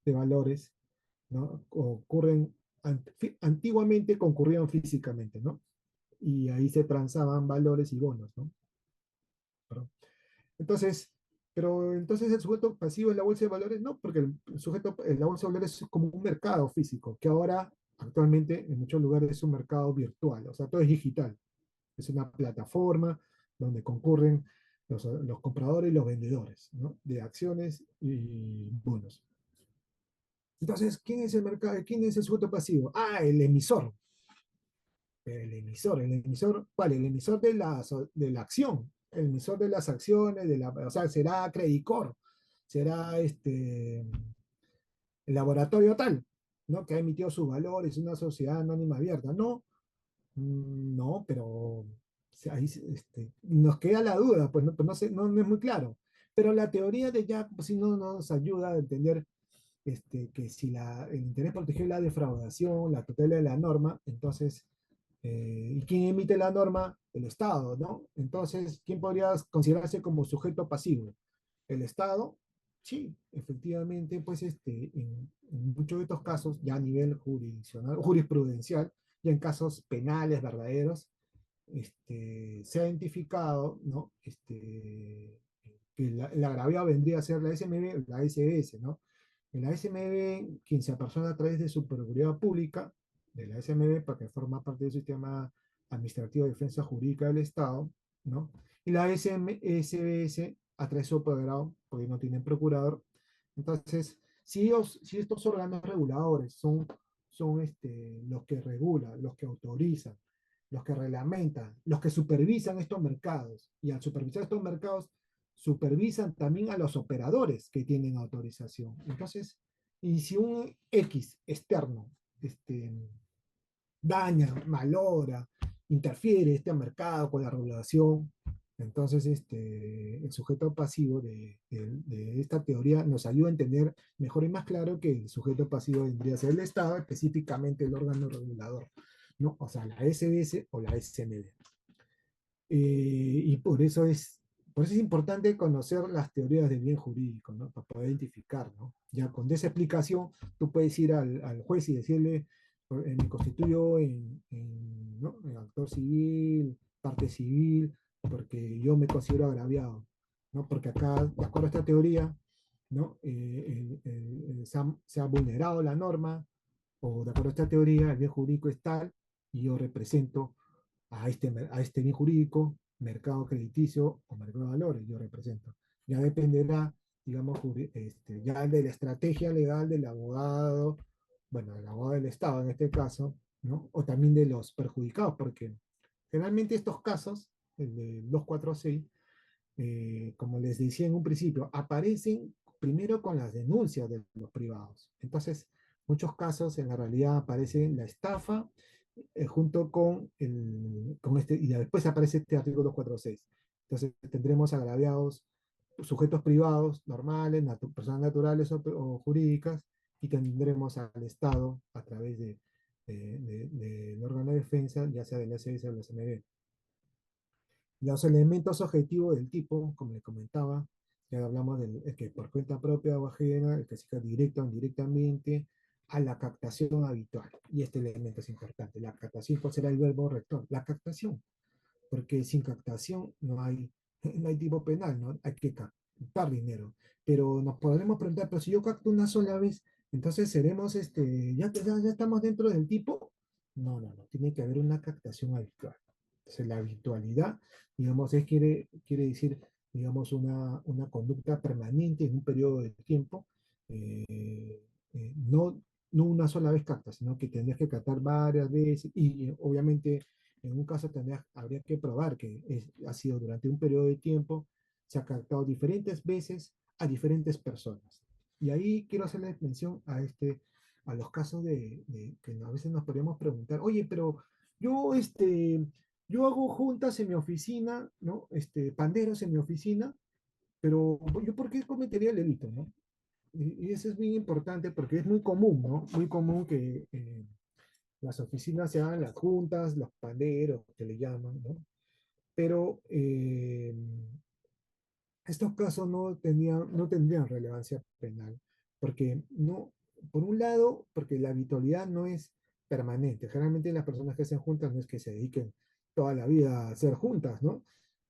de valores, ¿no? Antiguamente concurrían físicamente, ¿no? Y ahí se transaban valores y bonos, ¿no? Perdón. Entonces, Pero entonces el sujeto pasivo en la bolsa de valores no, porque el sujeto en la bolsa de valores es como un mercado físico, que ahora actualmente en muchos lugares es un mercado virtual, o sea, todo es digital. Es una plataforma donde concurren los compradores y los vendedores, ¿no? De acciones y bonos. Entonces, ¿quién es el mercado? ¿Quién es el sujeto pasivo? Ah, el emisor. ¿Cuál? El emisor de la acción, el emisor de las acciones, o sea, será Credicor, será el laboratorio tal, ¿no? Que ha emitido sus valores, una sociedad anónima abierta. No, no, pero ahí nos queda la duda, pues no sé, no es muy claro. Pero la teoría de Jack, pues sí nos ayuda a entender que si el interés protegido es la defraudación, la tutela de la norma, entonces, ¿y quién emite la norma? El Estado, ¿no? Entonces, ¿quién podría considerarse como sujeto pasivo? El Estado, sí, efectivamente, pues en muchos de estos casos, ya a nivel jurisdiccional, jurisprudencial, ya en casos penales verdaderos, se ha identificado, ¿no? Que el agraviado vendría a ser la SMB, la SBS, ¿no? En la SMB, quien se apersona a través de su Procuraduría Pública, de la SMB, porque forma parte del sistema administrativo de defensa jurídica del Estado, ¿no? Y la SBS a través de su apoderado, porque no tienen procurador. Entonces, si estos órganos reguladores son los que regulan, los que autorizan, los que reglamentan, los que supervisan estos mercados, y al supervisar estos mercados, supervisan también a los operadores que tienen autorización. Entonces, y si un X externo daña, malora, interfiere este mercado con la regulación, entonces el sujeto pasivo de esta teoría nos ayuda a entender mejor y más claro que el sujeto pasivo vendría a ser el Estado, específicamente el órgano regulador, ¿no? O sea, la SBS o la SMB. Y por eso es importante conocer las teorías del bien jurídico, ¿no? Para poder identificar, ¿no? Ya con esa explicación, tú puedes ir al juez y decirle, me constituyo ¿no? En actor civil, parte civil, porque yo me considero agraviado, ¿no? Porque acá, de acuerdo a esta teoría, ¿no? Se ha vulnerado la norma, o de acuerdo a esta teoría, el bien jurídico es tal, y yo represento a este bien jurídico, mercado crediticio o mercado de valores, yo represento. Ya dependerá, digamos, ya de la estrategia legal del abogado, bueno, del abogado del Estado en este caso, ¿no? O también de los perjudicados, porque generalmente estos casos, el de 246, como les decía en un principio, aparecen primero con las denuncias de los privados. Entonces, muchos casos en la realidad aparecen la estafa junto y después aparece este artículo 246. Entonces, tendremos agraviados sujetos privados normales, personas naturales o jurídicas, y tendremos al Estado a través del órgano de defensa, ya sea del SBS o del SMB. Los elementos objetivos del tipo, como le comentaba, ya hablamos del el que por cuenta propia o ajena, el que se dedica directa o indirectamente a la captación habitual. Y este elemento es importante. La captación, ¿cuál será el verbo rector? La captación, porque sin captación no hay tipo penal, ¿no? Hay que captar dinero. Pero nos podremos preguntar, pero si yo capto una sola vez, entonces seremos, ya estamos dentro del tipo. No, no, no, tiene que haber una captación habitual. Entonces, la habitualidad, digamos, quiere decir, digamos, una conducta permanente en un periodo de tiempo. No una sola vez capta, sino que tendrías que captar varias veces y obviamente en un caso habría que probar que ha sido durante un periodo de tiempo, se ha captado diferentes veces a diferentes personas. Y ahí quiero hacerle mención a los casos que a veces nos podríamos preguntar, oye, pero yo, yo hago juntas en mi oficina, ¿no? Panderos en mi oficina, pero yo ¿por qué cometería el delito, ¿no? Y eso es bien importante porque es muy común, ¿no? Muy común que las oficinas se hagan las juntas, los panderos, que le llaman, ¿no? Pero estos casos no tendrían relevancia penal, porque no, por un lado, porque la habitualidad no es permanente. Generalmente las personas que hacen juntas no es que se dediquen toda la vida a hacer juntas, ¿no?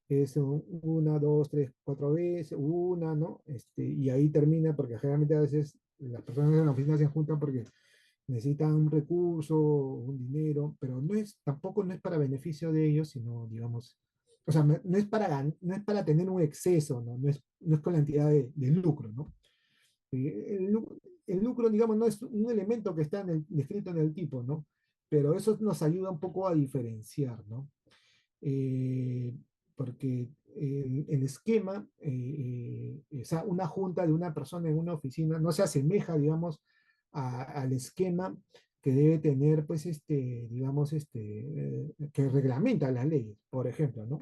es una, dos, tres, cuatro veces, una, ¿no? Y ahí termina, porque generalmente a veces las personas en la oficina se juntan porque necesitan un recurso, un dinero, pero tampoco no es para beneficio de ellos, sino, digamos, o sea, no es para, no es para tener un exceso, ¿no? No es con la entidad de lucro, ¿no? El lucro, digamos, no es un elemento que está descrito en el tipo, ¿no? Pero eso nos ayuda un poco a diferenciar, ¿no? eh, Porque el esquema, o sea, una junta de una persona en una oficina no se asemeja, digamos, al esquema que debe tener, pues, digamos, que reglamenta las leyes, por ejemplo, ¿no?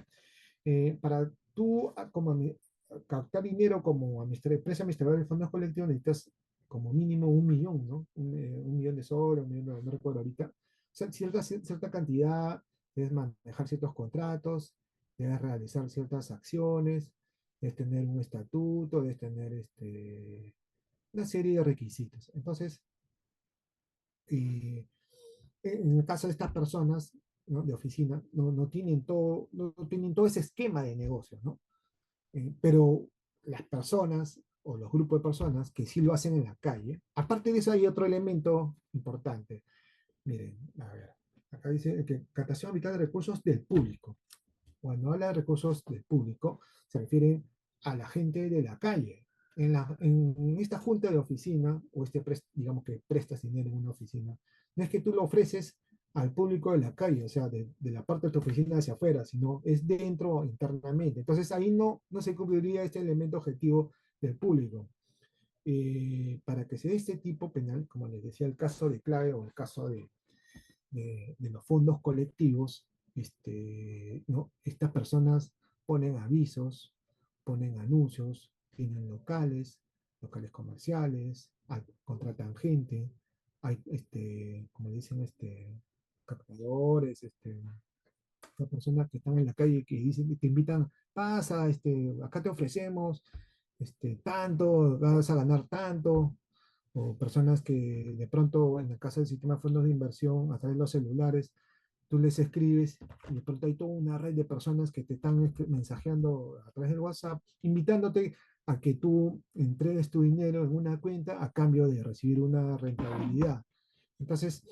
Para tú, captar dinero como empresa administradora de fondos colectivos, necesitas como mínimo 1 millón, ¿no? 1 millón de soles, 1 millón, no recuerdo ahorita. O sea, cierta cantidad, debes manejar ciertos contratos, debes realizar ciertas acciones, debes tener un estatuto, debes tener una serie de requisitos. Entonces, eh, en el caso de estas personas, ¿no? De oficina, no tienen no tienen todo ese esquema de negocios, ¿no? Pero las personas o los grupos de personas que sí lo hacen en la calle, aparte de eso hay otro elemento importante. Miren, a ver, acá dice que captación habitual de recursos del público. Cuando habla de recursos del público, se refiere a la gente de la calle. En esta junta de oficina, o digamos que prestas dinero en una oficina, no es que tú lo ofreces al público de la calle, o sea, de la parte de tu oficina hacia afuera, sino es dentro internamente. Entonces ahí no se cumpliría este elemento objetivo del público. Para que se dé este tipo penal, como les decía, el caso de clave o el caso de los fondos colectivos, ¿no? Estas personas ponen avisos, ponen anuncios, tienen locales comerciales, contratan gente, hay, como dicen, captadores, personas que están en la calle que dicen, te invitan, pasa, acá te ofrecemos, tanto, vas a ganar tanto, o personas que de pronto, en el caso del sistema de fondos de inversión, a través de los celulares, tú les escribes y de pronto hay toda una red de personas que te están mensajeando a través del WhatsApp, invitándote a que tú entregues tu dinero en una cuenta a cambio de recibir una rentabilidad. Entonces,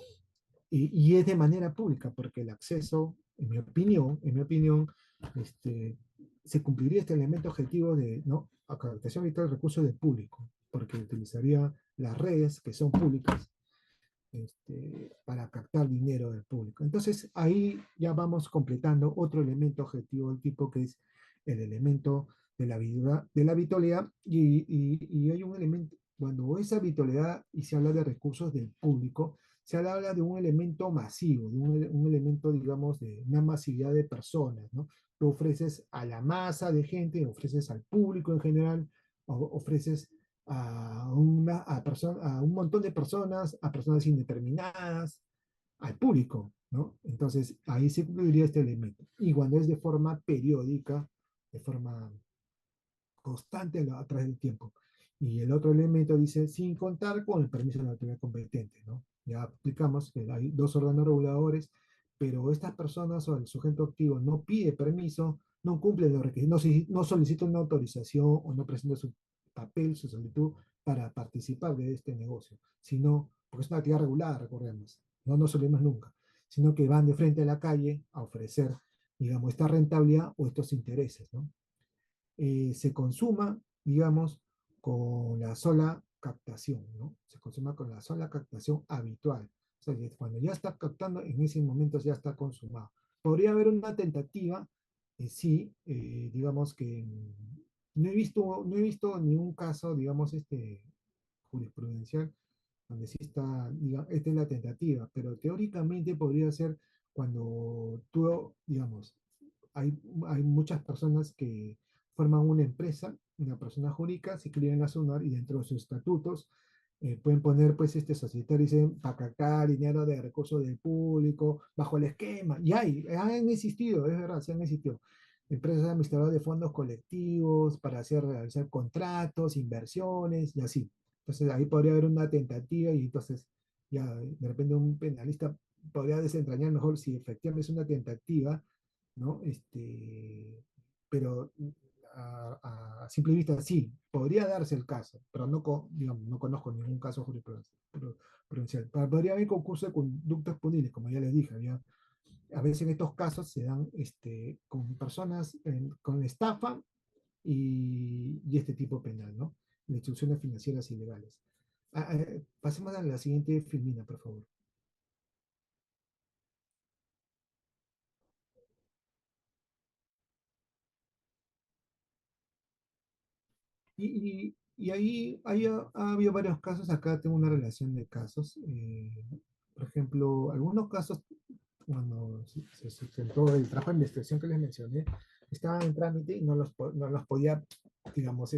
y es de manera pública, porque el acceso, en mi opinión, este, se cumpliría este elemento objetivo de, ¿no? A captación vital de recursos del público, porque utilizaría las redes que son públicas, para captar dinero del público. Entonces, ahí ya vamos completando otro elemento objetivo del tipo que es el elemento de la habitualidad y hay un elemento, cuando es habitualidad y se habla de recursos del público, se habla de un elemento masivo, de un elemento, digamos, de una masividad de personas, ¿no? Tú ofreces a la masa de gente, ofreces al público en general, ofreces a un montón de personas, a personas indeterminadas, al público, ¿no? Entonces, ahí se cumpliría este elemento. Y cuando es de forma periódica, de forma constante a través del tiempo. Y el otro elemento dice, sin contar con el permiso de la autoridad competente, ¿no? Ya explicamos que hay dos órganos reguladores, pero estas personas o el sujeto activo no pide permiso, no cumple los requisitos, no solicita una autorización o no presenta su papel, su solicitud para participar de este negocio, sino, porque es una actividad regulada, recordemos, no nos solemos nunca, sino que van de frente a la calle a ofrecer, digamos, esta rentabilidad o estos intereses, ¿no? Se consuma, digamos, con la sola captación, ¿no? Se consuma con la sola captación habitual. O sea, que cuando ya está captando, en ese momento ya está consumado. Podría haber una tentativa, sí, digamos que no he visto ningún caso, digamos, jurisprudencial donde sí está, esta es la tentativa, pero teóricamente podría ser cuando tú, digamos, hay, hay muchas personas que forman una empresa, una persona jurídica, se inscriben a SUNAR y dentro de sus estatutos pueden poner, pues, societario, dicen, para captar dinero de recursos del público, bajo el esquema, y han existido, es verdad, sí han existido. Empresas administradoras de fondos colectivos para realizar contratos, inversiones y así. Entonces ahí podría haber una tentativa y entonces ya de repente un penalista podría desentrañar mejor si efectivamente es una tentativa, ¿no? pero a simple vista sí, podría darse el caso, pero no, digamos, no conozco ningún caso jurisprudencial. Podría haber concurso de conductas punibles, como ya les dije, a veces en estos casos se dan con personas con estafa y este tipo penal, ¿no? De instituciones financieras ilegales. Pasemos a la siguiente filmina, por favor. Y ahí ha habido varios casos, acá tengo una relación de casos. Por ejemplo, algunos casos, cuando se sustentó el trabajo de investigación que les mencioné, estaban en trámite y no los podía, digamos,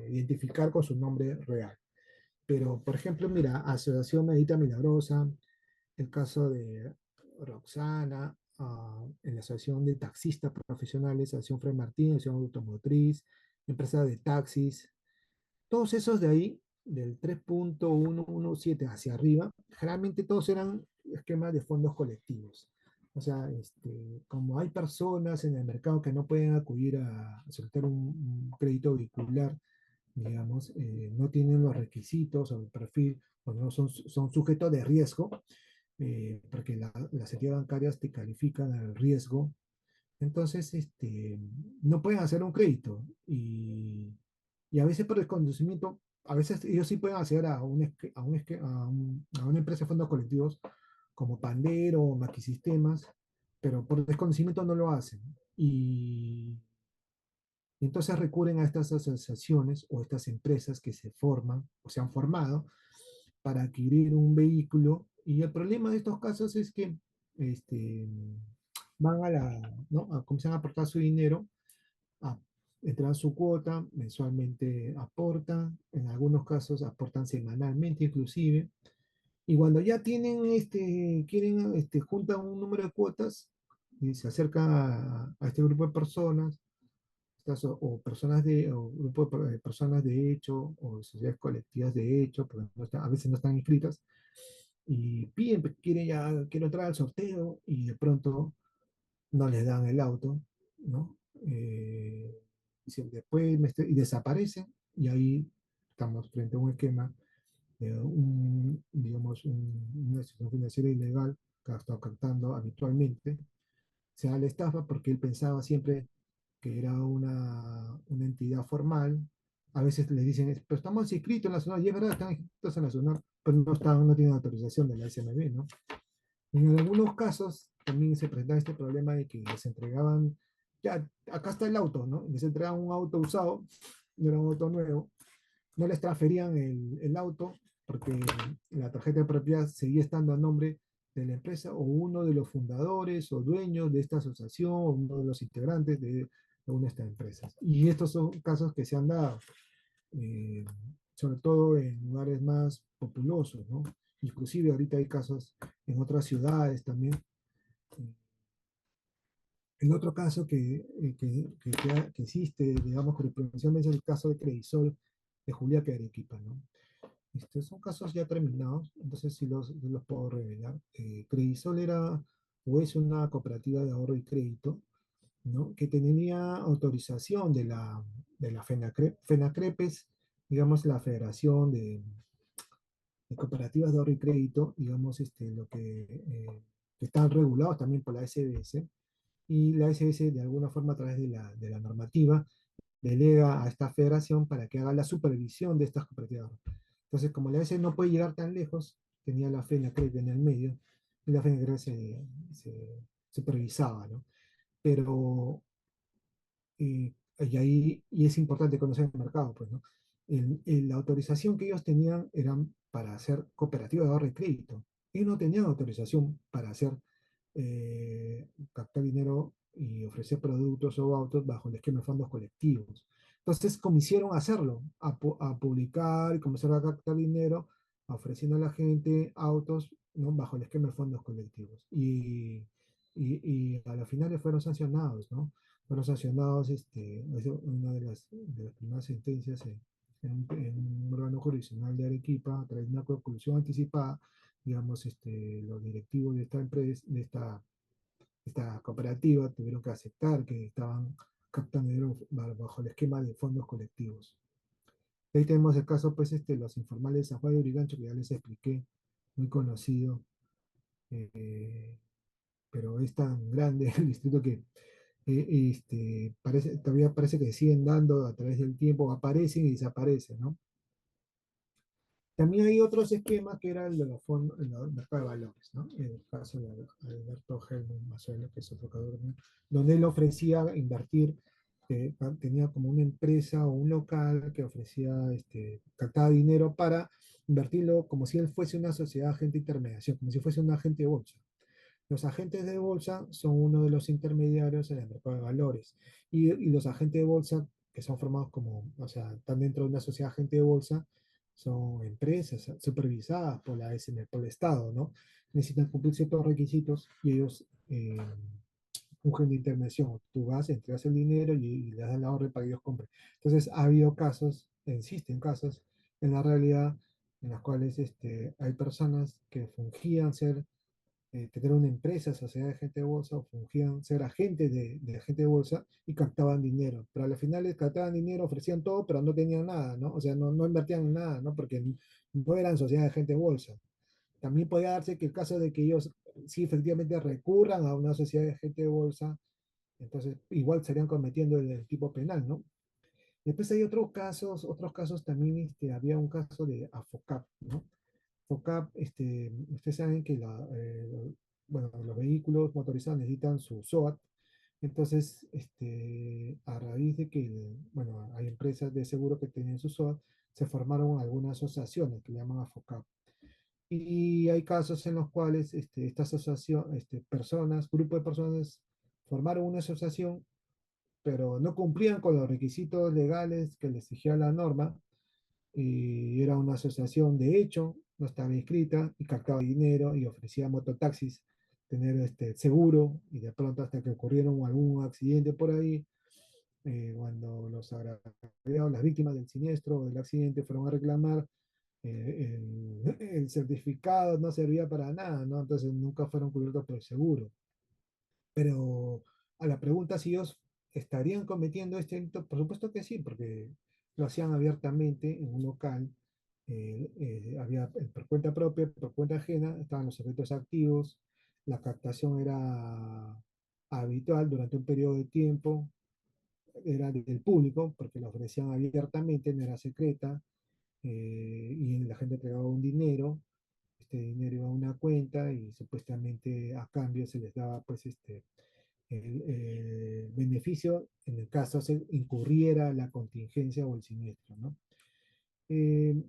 identificar con su nombre real. Pero, por ejemplo, mira, Asociación Medita Milagrosa, el caso de Roxana, en la Asociación de Taxistas Profesionales, Asociación Fred Martín, Asociación Automotriz, Empresa de Taxis, todos esos de ahí, del 3.117 hacia arriba, generalmente todos eran esquemas de fondos colectivos. O sea, como hay personas en el mercado que no pueden acudir a solicitar un crédito vehicular, digamos, no tienen los requisitos o el perfil, o no son sujetos de riesgo, porque las entidades bancarias te califican al riesgo, entonces no pueden hacer un crédito y a veces por desconocimiento, a veces ellos sí pueden acceder a una empresa de fondos colectivos como Pandero o Maquisistemas, pero por desconocimiento no lo hacen. Y entonces recurren a estas asociaciones o estas empresas que se forman o se han formado para adquirir un vehículo. Y el problema de estos casos es que este, van ¿no? Comienzan a aportar su dinero, a, entran su cuota, mensualmente aportan, en algunos casos aportan semanalmente inclusive. Y cuando ya tienen, quieren, juntan un número de cuotas y se acercan a este grupo de personas o personas o grupo de personas de hecho, o sociedades colectivas de hecho, porque a veces no están inscritas, y piden, pues, quiero entrar al sorteo, y de pronto no les dan el auto, ¿no? Después y desaparecen, y ahí estamos frente a un esquema de digamos, una institución financiera ilegal que ha estado captando habitualmente, se da la estafa porque él pensaba siempre que era una entidad formal. A veces le dicen, pero estamos inscritos en la zona, y es verdad, están inscritos en la zona, pero no tienen autorización de la SMB, ¿no? En algunos casos también se presentaba este problema de que les entregaban, ya, acá está el auto, ¿no? Les entregaban un auto usado, no era un auto nuevo, no les transferían el auto porque la tarjeta de propiedad seguía estando a nombre de la empresa o uno de los fundadores o dueños de esta asociación o uno de los integrantes de una de estas empresas. Y estos son casos que se han dado, eh, sobre todo en lugares más populosos, ¿no? Inclusive ahorita hay casos en otras ciudades también. El otro caso que existe, digamos, jurisprudencialmente es el caso de Credisol de Juliaca de Arequipa, ¿no? Son casos ya terminados, entonces sí los puedo revelar. Credisol era o es una cooperativa de ahorro y crédito, ¿no? Que tenía autorización de la FENACREP. FENACREP es, digamos, la Federación de Cooperativas de Ahorro y Crédito, digamos, que están regulados también por la SBS, y la SBS de alguna forma a través de de la normativa delega a esta federación para que haga la supervisión de estas cooperativas. Entonces, como la AS no puede llegar tan lejos, tenía la FENACREC en el medio, y la FENACREC se supervisaba, ¿no? Pero, y es importante conocer el mercado, pues, ¿no? La autorización que ellos tenían eran para hacer cooperativa de ahorro y crédito. Ellos no tenían autorización para captar dinero y ofrecer productos o autos bajo el esquema de fondos colectivos. Entonces comenzaron a hacerlo, a publicar y comenzaron a captar dinero, ofreciendo a la gente autos, ¿no? Bajo el esquema de fondos colectivos. Y a la final fueron sancionados, ¿no? Fueron sancionados, es una de las primeras sentencias en un órgano jurisdiccional de Arequipa, a través de una conclusión anticipada, digamos, los directivos de esta empresa, esta cooperativa tuvieron que aceptar que estaban captando dinero bajo el esquema de fondos colectivos. Y ahí tenemos el caso, pues, los informales de San Juan de Urigancho, que ya les expliqué, muy conocido, eh, pero es tan grande el distrito que todavía parece que siguen dando a través del tiempo, aparecen y desaparecen, ¿no? También hay otros esquemas que era el de los fondos, el mercado de valores, ¿no? En el caso de Alberto Helmut Mazuelo, que es otro cabrón, ¿no? Donde él ofrecía invertir, tenía como una empresa o un local que ofrecía, captaba dinero para invertirlo como si él fuese una sociedad de agente de intermediación, como si fuese un agente de bolsa. Los agentes de bolsa son uno de los intermediarios en el mercado de valores. Y los agentes de bolsa, que son formados como, o sea, están dentro de una sociedad de agente de bolsa, son empresas supervisadas por la SM, por el Estado, ¿no? Necesitan cumplir ciertos requisitos y ellos fungen de intervención. Tú vas, entregas el dinero y le das la orden para que ellos compren. Entonces, ha habido casos, existen casos en la realidad en las cuales hay personas que fungían ser tener una empresa, sociedad de agente de bolsa, o fungían ser agentes de agente de bolsa y captaban dinero. Pero al final les captaban dinero, ofrecían todo, pero no tenían nada, ¿no? O sea, no invertían en nada, ¿no? Porque no eran sociedad de agente de bolsa. También podía darse que el caso de que ellos sí efectivamente recurran a una sociedad de agente de bolsa, entonces igual estarían cometiendo el tipo penal, ¿no? Después hay otros casos también, había un caso de AFOCAP, ¿no? FOCAP, ustedes saben que bueno, los vehículos motorizados necesitan su SOAT, entonces, a raíz de que, bueno, hay empresas de seguro que tienen su SOAT, se formaron algunas asociaciones que le llaman a FOCAP. Y hay casos en los cuales esta asociación, personas, grupo de personas formaron una asociación, pero no cumplían con los requisitos legales que les exigía la norma, y era una asociación de hecho, no estaba inscrita y captaba dinero y ofrecía mototaxis, tener seguro y de pronto hasta que ocurrieron algún accidente por ahí, cuando los agraviados, las víctimas del siniestro o del accidente fueron a reclamar, el certificado no servía para nada, ¿no? Entonces nunca fueron cubiertos por el seguro. Pero a la pregunta si ellos estarían cometiendo este delito, por supuesto que sí, porque lo hacían abiertamente en un local, había por cuenta propia, por cuenta ajena, estaban los objetos activos, la captación era habitual durante un periodo de tiempo, era del público, porque lo ofrecían abiertamente, no era secreta, y la gente entregaba un dinero, este dinero iba a una cuenta y supuestamente a cambio se les daba pues el beneficio en el caso se incurriera la contingencia o el siniestro, ¿no? Eh,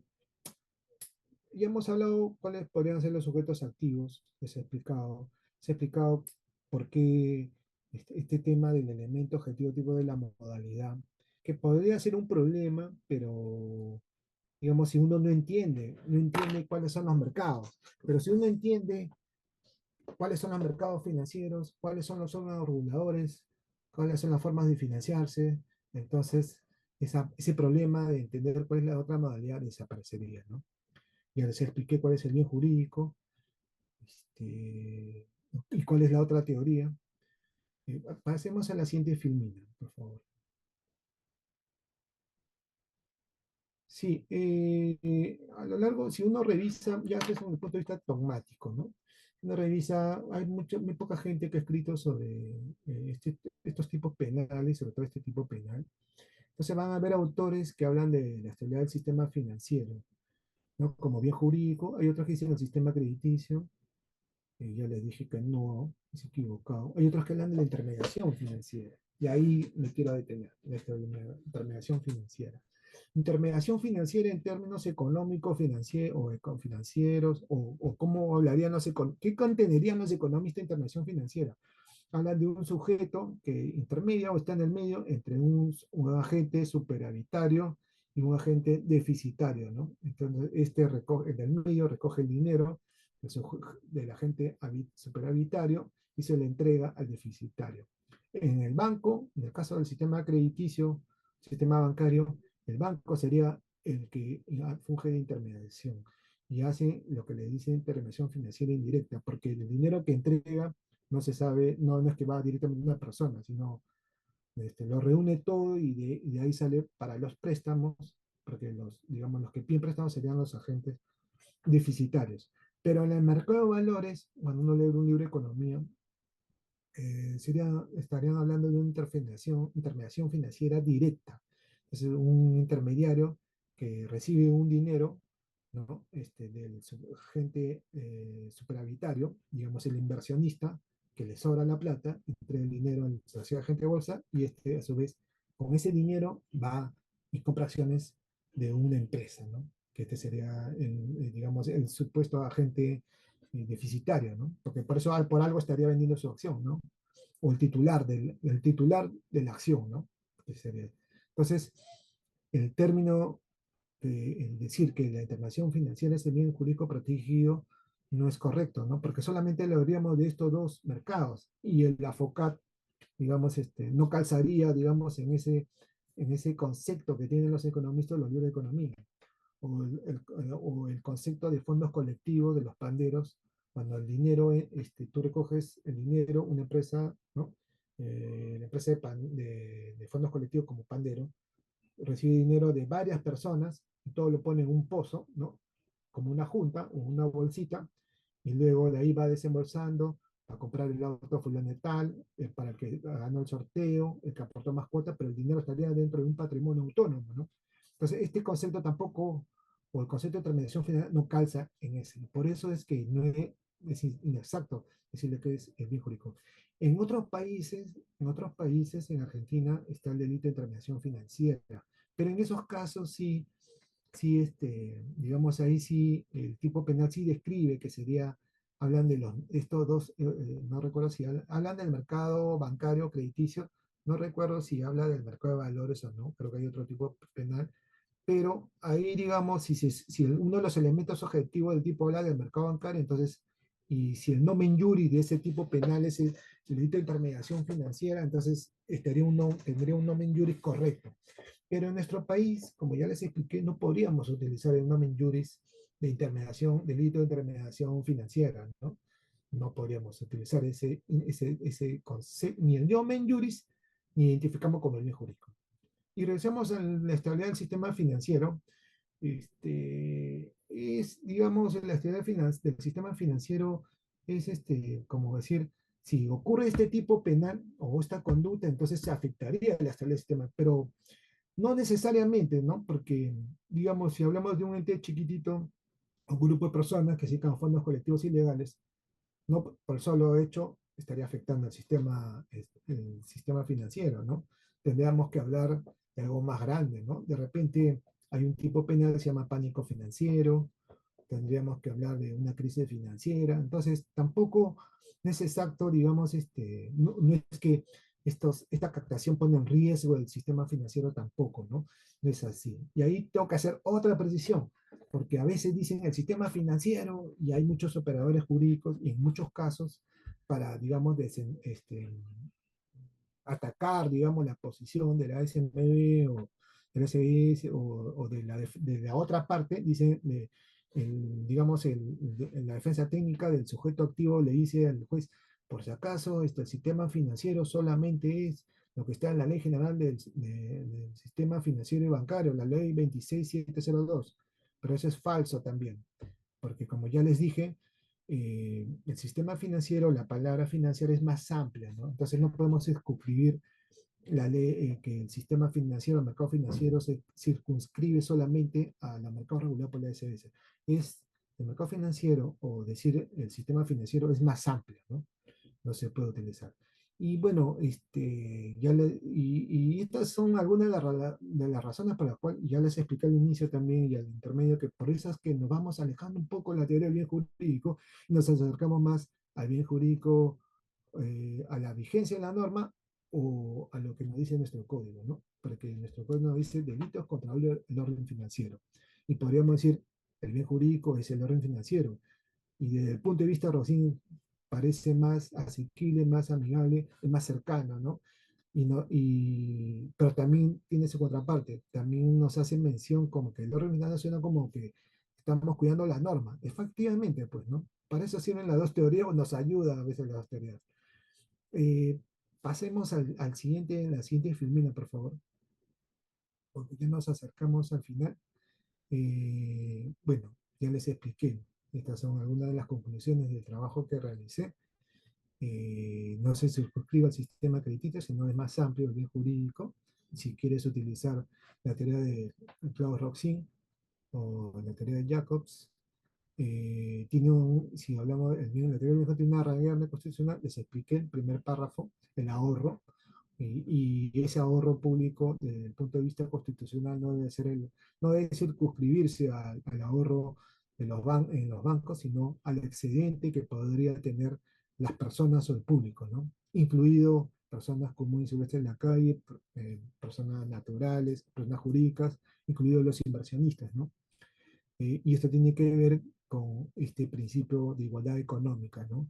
ya hemos hablado cuáles podrían ser los sujetos activos, que se ha explicado por qué este tema del elemento objetivo tipo de la modalidad, que podría ser un problema, pero digamos, si uno no entiende cuáles son los mercados, pero si uno entiende cuáles son los mercados financieros, cuáles son los órganos reguladores, cuáles son las formas de financiarse. Entonces, ese problema de entender cuál es la otra modalidad desaparecería, ¿no? Ya les expliqué cuál es el bien jurídico, este, y cuál es la otra teoría. Pasemos a la siguiente filmina, por favor. Sí, a lo largo, si uno revisa, ya desde un punto de vista dogmático, ¿no? Uno revisa, hay muy poca gente que ha escrito sobre estos tipos penales, sobre todo este tipo penal. Entonces van a haber autores que hablan de la estabilidad del sistema financiero, ¿no? Como bien jurídico. Hay otros que dicen el sistema crediticio, ya les dije que no, es equivocado. Hay otros que hablan de la intermediación financiera. Y ahí me quiero detener, la intermediación financiera. Intermediación financiera en términos económicos, financieros, o cómo hablarían qué contenerían los economistas de intermediación financiera. Hablan de un sujeto que intermedia o está en el medio entre un agente superavitario y un agente deficitario, ¿no? Entonces, recoge, en el medio recoge el dinero del agente superavitario y se le entrega al deficitario. En el banco, en el caso del sistema crediticio, sistema bancario, el banco sería el que funge de intermediación y hace lo que le dice intermediación financiera indirecta, porque el dinero que entrega no se sabe, no es que va directamente a una persona, sino lo reúne todo y de ahí sale para los préstamos, porque digamos, los que piden préstamos serían los agentes deficitarios. Pero en el mercado de valores, cuando uno lee un libro de economía, estarían hablando de una intermediación financiera directa. Es un intermediario que recibe un dinero, ¿no? Del agente superavitario, digamos el inversionista, que le sobra la plata, entrega el dinero al agente de bolsa y a su vez con ese dinero va y compra acciones de una empresa, ¿no? Que este sería, digamos, el supuesto agente deficitario, ¿no? Porque por eso, por algo estaría vendiendo su acción, ¿no? O el titular de la acción, ¿no? Entonces, el término el decir que la intervención financiera es el bien jurídico protegido no es correcto, ¿no? Porque solamente lo habríamos de estos dos mercados y el AFOCAT, digamos, no calzaría, digamos, en ese concepto que tienen los economistas, los libros de economía o el concepto de fondos colectivos de los panderos, cuando el dinero, tú recoges el dinero, una empresa, ¿no? La empresa de fondos colectivos como Pandero, recibe dinero de varias personas y todo lo pone en un pozo, ¿no? Como una junta o una bolsita, y luego de ahí va desembolsando a comprar el auto fulano de tal, para el que ganó el sorteo, el que aportó más cuotas, pero el dinero estaría dentro de un patrimonio autónomo, ¿no? Entonces, este concepto tampoco, o el concepto de intermediación financiera no calza en ese. Por eso es que no es inexacto decirle que es bien jurídico. En otros países, en Argentina, está el delito de intermediación financiera, pero en esos casos sí, sí, digamos, ahí sí, el tipo penal sí describe que sería, hablan de estos dos, no recuerdo si hablan del mercado bancario crediticio, no recuerdo si habla del mercado de valores o no, creo que hay otro tipo penal, pero ahí, digamos, si uno de los elementos objetivos del tipo habla del mercado bancario, entonces, y si el nomen juris de ese tipo penal es el delito de intermediación financiera, entonces tendría un nomen juris correcto. Pero en nuestro país, como ya les expliqué, no podríamos utilizar el nomen juris de intermediación, delito de intermediación financiera, ¿no? No podríamos utilizar ese concepto, ni el nomen juris, ni identificamos como el bien jurídico. Y regresamos a la estabilidad del sistema financiero. Digamos, la estabilidad del sistema financiero es, como decir, si ocurre este tipo penal o esta conducta, entonces se afectaría la estabilidad del sistema, pero no necesariamente, ¿no? Porque, digamos, si hablamos de un ente chiquitito, un grupo de personas que se dedican a fondos colectivos ilegales, no por el solo hecho estaría afectando el sistema financiero, ¿no? Tendríamos que hablar de algo más grande, ¿no? De repente hay un tipo penal que se llama pánico financiero, tendríamos que hablar de una crisis financiera, entonces tampoco no es exacto, digamos, no es que esta captación pone en riesgo el sistema financiero tampoco, ¿no? No es así. Y ahí tengo que hacer otra precisión porque a veces dicen el sistema financiero y hay muchos operadores jurídicos y en muchos casos para, digamos, atacar, digamos, la posición de la SMB o del SBS o de la otra parte, dice, digamos, la defensa técnica del sujeto activo le dice al juez, por si acaso, el sistema financiero solamente es lo que está en la Ley General del Sistema Financiero y Bancario, la Ley 26702, pero eso es falso también, porque como ya les dije, el sistema financiero, la palabra financiera es más amplia, ¿no? Entonces no podemos circunscribir la ley, que el sistema financiero, el mercado financiero se circunscribe solamente a los mercados regulados por la SBS. El mercado financiero, o decir el sistema financiero, es más amplio, ¿no? No se puede utilizar. Y bueno, y estas son algunas de las razones por las cuales ya les expliqué al inicio también y al intermedio, que por eso es que nos vamos alejando un poco de la teoría del bien jurídico y nos acercamos más al bien jurídico, a la vigencia de la norma o a lo que nos dice nuestro código, ¿no? Porque nuestro código nos dice delitos contra el orden financiero. Y podríamos decir, el bien jurídico es el orden financiero, y desde el punto de vista de Rosín parece más asequible, más amigable, más cercano, ¿no? Pero también tiene su contraparte, también nos hace mención como que el orden financiero suena como que estamos cuidando las normas. Efectivamente, pues, ¿no? Para eso sirven las dos teorías o nos ayudan a veces las dos teorías. Eh, pasemos al siguiente, la siguiente filmina, por favor, porque ya nos acercamos al final. Bueno, ya les expliqué. Estas son algunas de las conclusiones del trabajo que realicé. No se circunscribe al sistema crediticio, sino es más amplio el bien jurídico. Si quieres utilizar la teoría de Claude-Roxin o la teoría de Jacobs, si hablamos del bien, la teoría del bien tiene una realidad constitucional, les expliqué el primer párrafo, el ahorro, y ese ahorro público desde el punto de vista constitucional no debe circunscribirse al ahorro en los bancos, sino al excedente que podría tener las personas o el público, ¿no? Incluido personas comunes y silvestres en la calle, personas naturales, personas jurídicas, incluidos los inversionistas, ¿no? Y esto tiene que ver con este principio de igualdad económica, ¿no?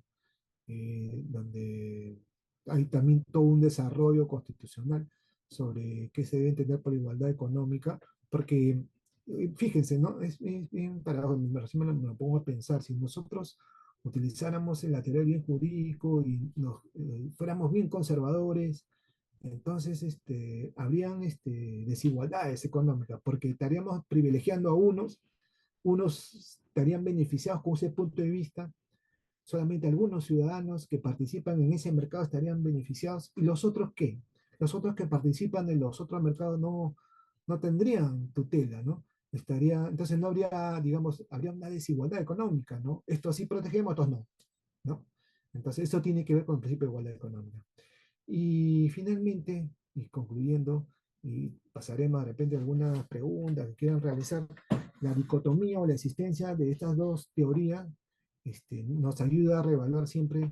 Donde hay también todo un desarrollo constitucional sobre qué se debe entender por igualdad económica, porque fíjense, ¿no? Es bien paradójico, me lo pongo a pensar, si nosotros utilizáramos la teoría del bien jurídico y fuéramos bien conservadores, entonces habrían desigualdades económicas, porque estaríamos privilegiando a unos estarían beneficiados con ese punto de vista, solamente algunos ciudadanos que participan en ese mercado estarían beneficiados, ¿y los otros qué? Los otros que participan en los otros mercados no tendrían tutela, ¿no? Entonces no habría, digamos, habría una desigualdad económica, ¿no? Estos sí protegemos, estos no, ¿no? Entonces eso tiene que ver con el principio de igualdad económica. Y finalmente, y concluyendo, y pasaremos de repente a algunas preguntas que quieran realizar, la dicotomía o la existencia de estas dos teorías nos ayuda a revaluar siempre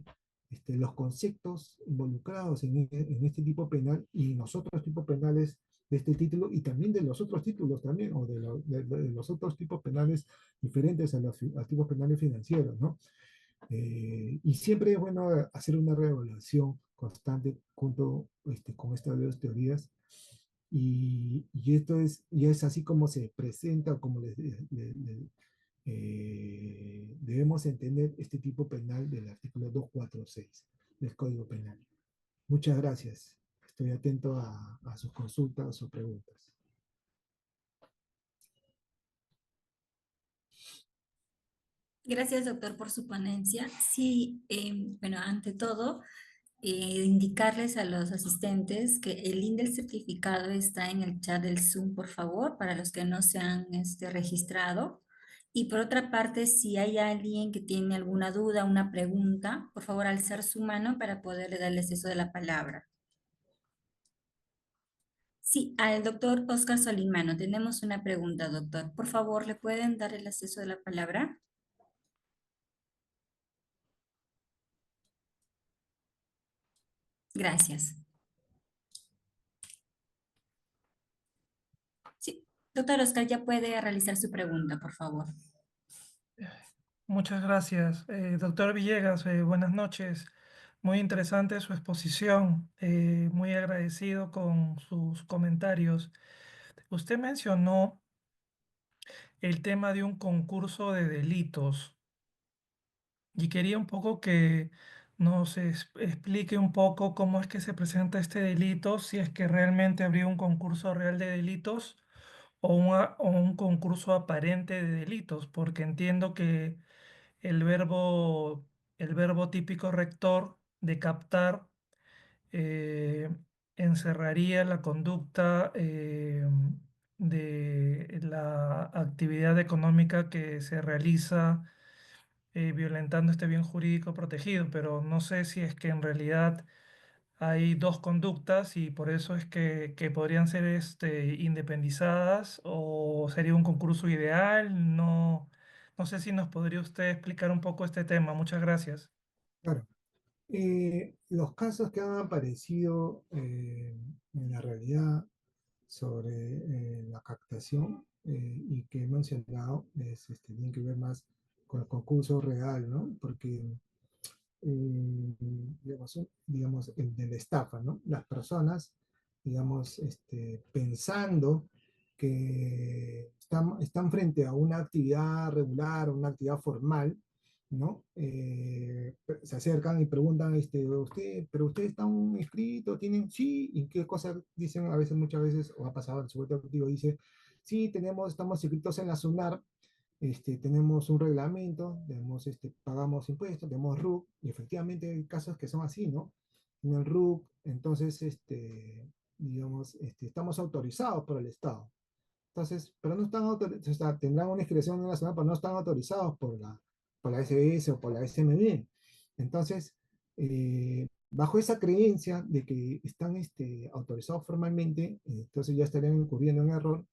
los conceptos involucrados en este tipo penal y en los otros tipos penales de este título y también de los otros títulos también, o de los otros tipos penales diferentes a los tipos penales financieros, ¿no? Y siempre es bueno hacer una reevaluación constante junto con estas dos teorías. Y esto ya es así como se presenta, o como debemos entender este tipo penal del artículo 246 del Código Penal. Muchas gracias. Estoy atento a sus consultas o preguntas. Gracias, doctor, por su ponencia. Sí, bueno, ante todo, indicarles a los asistentes que el link del certificado está en el chat del Zoom, por favor, para los que no se han registrado. Y por otra parte, si hay alguien que tiene alguna duda, una pregunta, por favor, alzar su mano para poderle darle acceso de la palabra. Sí, al doctor Oscar Solimano. Tenemos una pregunta, doctor. Por favor, ¿le pueden dar el acceso de la palabra? Gracias. Sí, doctor Oscar, ya puede realizar su pregunta, por favor. Muchas gracias. Doctor Villegas, buenas noches. Muy interesante su exposición. Muy agradecido con sus comentarios. Usted mencionó el tema de un concurso de delitos y quería un poco que nos explique un poco cómo es que se presenta este delito, si es que realmente habría un concurso real de delitos o un concurso aparente de delitos, porque entiendo que el verbo, el verbo típico rector de captar eh, encerraría la conducta de la actividad económica que se realiza violentando este bien jurídico protegido, pero no sé si es que en realidad hay dos conductas y por eso es que podrían ser independizadas o sería un concurso ideal. No, no sé si nos podría usted explicar un poco este tema. Muchas gracias. Claro. Los casos que han aparecido en la realidad sobre la captación y que he mencionado tienen que ver más con el concurso real, ¿no? Porque, digamos, el de la estafa, ¿no? Las personas, digamos, pensando que están frente a una actividad regular, una actividad formal, ¿no? Se acercan y preguntan, pero ustedes están inscritos, tienen, sí, ¿y qué cosas dicen a veces, muchas veces, o ha pasado, el sujeto ejecutivo dice, sí, estamos inscritos en la SUNAR, tenemos un reglamento, pagamos impuestos, tenemos RUC, y efectivamente hay casos que son así, ¿no? En el RUC, entonces, digamos, estamos autorizados por el Estado. Entonces, pero no están autorizados, o sea, tendrán una inscripción en la zona, pero no están autorizados por la SBS o por la SMB. Entonces, bajo esa creencia de que están autorizados formalmente, entonces ya estarían incurriendo en error.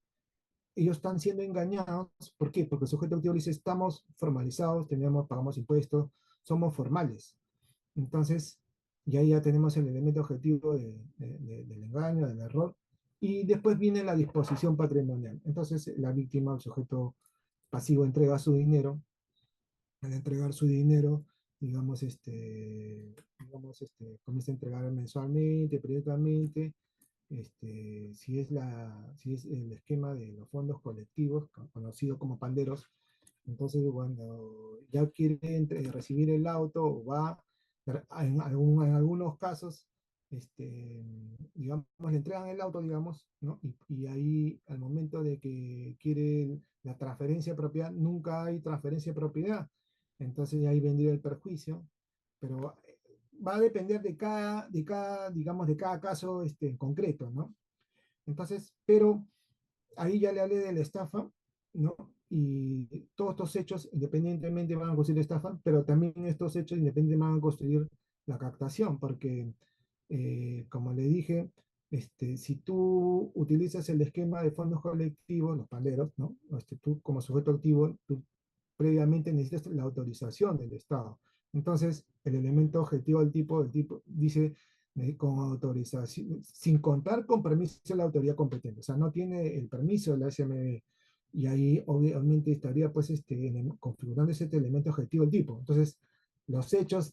Ellos están siendo engañados. ¿Por qué? Porque el sujeto activo dice, estamos formalizados, pagamos impuestos, somos formales. Entonces, ya tenemos el elemento objetivo del engaño, del error, y después viene la disposición patrimonial. Entonces, la víctima, el sujeto pasivo, entrega su dinero. Al entregar su dinero, comienza a entregar mensualmente, periódicamente, si es el esquema de los fondos colectivos, conocido como panderos. Entonces, cuando ya quiere recibir el auto, o va, en algunos casos, digamos, le entregan el auto, digamos, ¿no? Y ahí, al momento de que quiere la transferencia de propiedad, nunca hay transferencia de propiedad. Entonces, ahí vendría el perjuicio. Pero va a depender digamos, de cada caso en concreto, ¿no? Entonces, pero ahí ya le hablé de la estafa, ¿no? Y todos estos hechos independientemente van a constituir estafa, pero también estos hechos independientemente van a constituir la captación, porque, como le dije, si tú utilizas el esquema de fondos colectivos, los panderos, ¿no? Tú como sujeto activo, tú previamente necesitas la autorización del Estado. Entonces, el elemento objetivo del tipo dice con autorización, sin contar con permiso de la autoridad competente. O sea, no tiene el permiso de la SMB. Y ahí obviamente estaría pues configurando ese elemento objetivo del tipo. Entonces, los hechos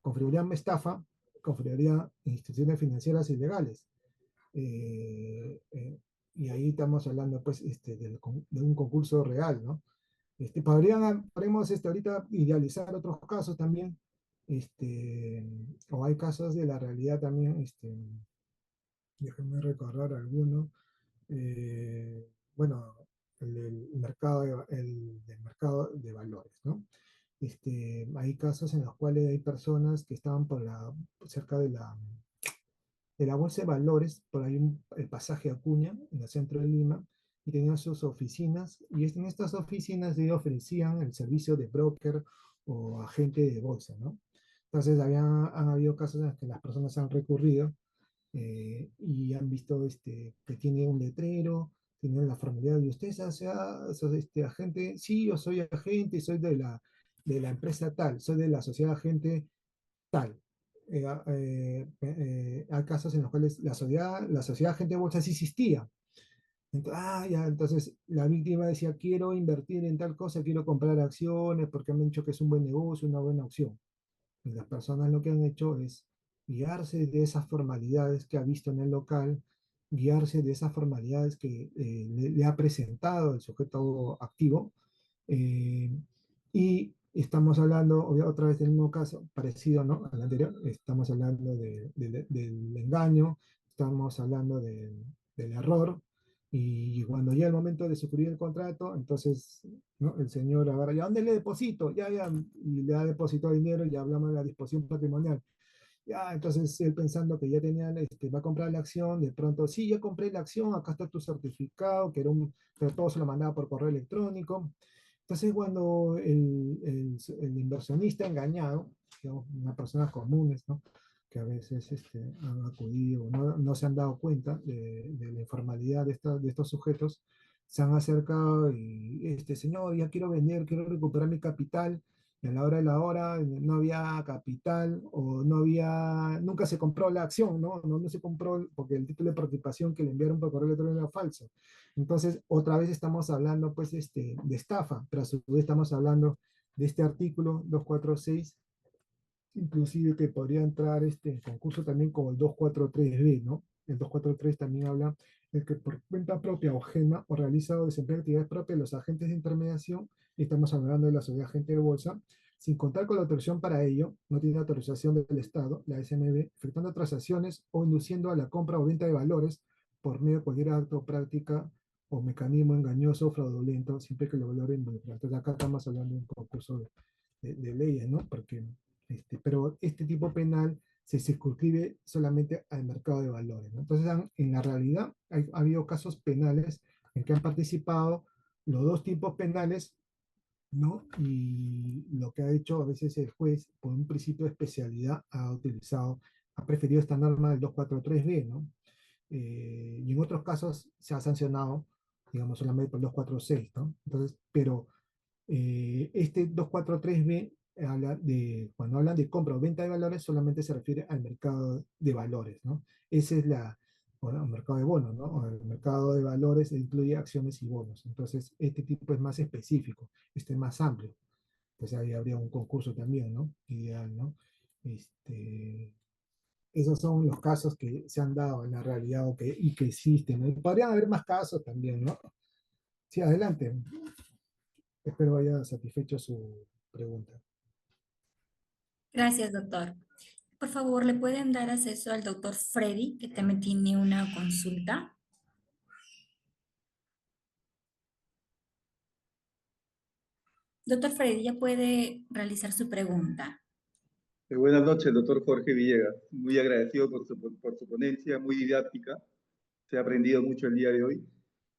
configurarían estafa, configurarían instituciones financieras ilegales. Y ahí estamos hablando pues de un concurso real, ¿no? Podemos ahorita idealizar otros casos también, o hay casos de la realidad también, déjenme recordar alguno. Bueno, del mercado de valores, ¿no? Hay casos en los cuales hay personas que estaban cerca de la Bolsa de Valores, por ahí el pasaje Acuña, en el centro de Lima, y tenían sus oficinas, y en estas oficinas ellos ofrecían el servicio de broker o agente de bolsa, ¿no? Entonces han habido casos en los que las personas han recurrido y han visto que tiene un letrero, tiene la formalidad de usted, sos agente, sí, yo soy agente, soy de la empresa tal, soy de la sociedad agente tal. Hay casos en los cuales la sociedad agente de bolsa sí existía. Entonces, ya, entonces la víctima decía, quiero invertir en tal cosa, quiero comprar acciones porque me han dicho que es un buen negocio, una buena opción. Y las personas lo que han hecho es guiarse de esas formalidades que ha visto en el local, guiarse de esas formalidades que le ha presentado el sujeto activo. Y estamos hablando, otra vez del mismo caso, parecido, ¿no?, al anterior. Estamos hablando del engaño, estamos hablando del error. Y cuando llega el momento de suscribir el contrato, entonces, ¿no?, el señor agarra, ¿ya dónde le deposito? Ya, y le da depósito de dinero, y ya hablamos de la disposición patrimonial. Ya, entonces él pensando que ya tenía, va a comprar la acción, de pronto, sí, ya compré la acción, acá está tu certificado, pero todo se lo mandaba por correo electrónico. Entonces, cuando el inversionista engañado, digamos, unas personas comunes, ¿no?, que a veces han acudido, no se han dado cuenta de la informalidad de estos sujetos, se han acercado y, señor, ya quiero vender, quiero recuperar mi capital, y a la hora de la hora no había capital, o nunca se compró la acción, ¿no? No se compró porque el título de participación que le enviaron por correo electrónico era falso. Entonces, otra vez estamos hablando pues de estafa, pero a su vez estamos hablando de este artículo 246, inclusive que podría entrar en concurso también como el 243B, ¿no? El 243 también habla de que por cuenta propia o ajena o realiza o desempeña actividades propias de los agentes de intermediación, y estamos hablando de la sociedad agente de bolsa, sin contar con la autorización para ello, no tiene autorización del Estado, la SMB, efectuando transacciones o induciendo a la compra o venta de valores por medio de cualquier acto, práctica o mecanismo engañoso o fraudulento, siempre que lo valore involucrado. Entonces acá estamos hablando de un concurso de leyes, ¿no? Porque, pero este tipo penal se circunscribe solamente al mercado de valores, ¿no? Entonces, en la realidad, ha habido casos penales en que han participado los dos tipos penales, ¿no? Y lo que ha hecho a veces el juez, por un principio de especialidad, ha preferido esta norma del 243B, ¿no? Y en otros casos se ha sancionado, digamos, solamente por el 246, ¿no? Entonces, pero este 243B cuando hablan de compra o venta de valores, solamente se refiere al mercado de valores, ¿no? Ese es bueno, el mercado de bonos, ¿no? O el mercado de valores incluye acciones y bonos. Entonces, este tipo es más específico, este es más amplio. Entonces, ahí habría un concurso también, ¿no? Ideal, ¿no? Este, esos son los casos que se han dado en la realidad y que existen, ¿no? Y podrían haber más casos también, ¿no? Sí, adelante. Espero haya satisfecho su pregunta. Gracias, doctor. Por favor, ¿le pueden dar acceso al doctor Freddy, que también tiene una consulta? Doctor Freddy, ya puede realizar su pregunta. Buenas noches, doctor Jorge Villegas. Muy agradecido por su ponencia, muy didáctica. Se ha aprendido mucho el día de hoy.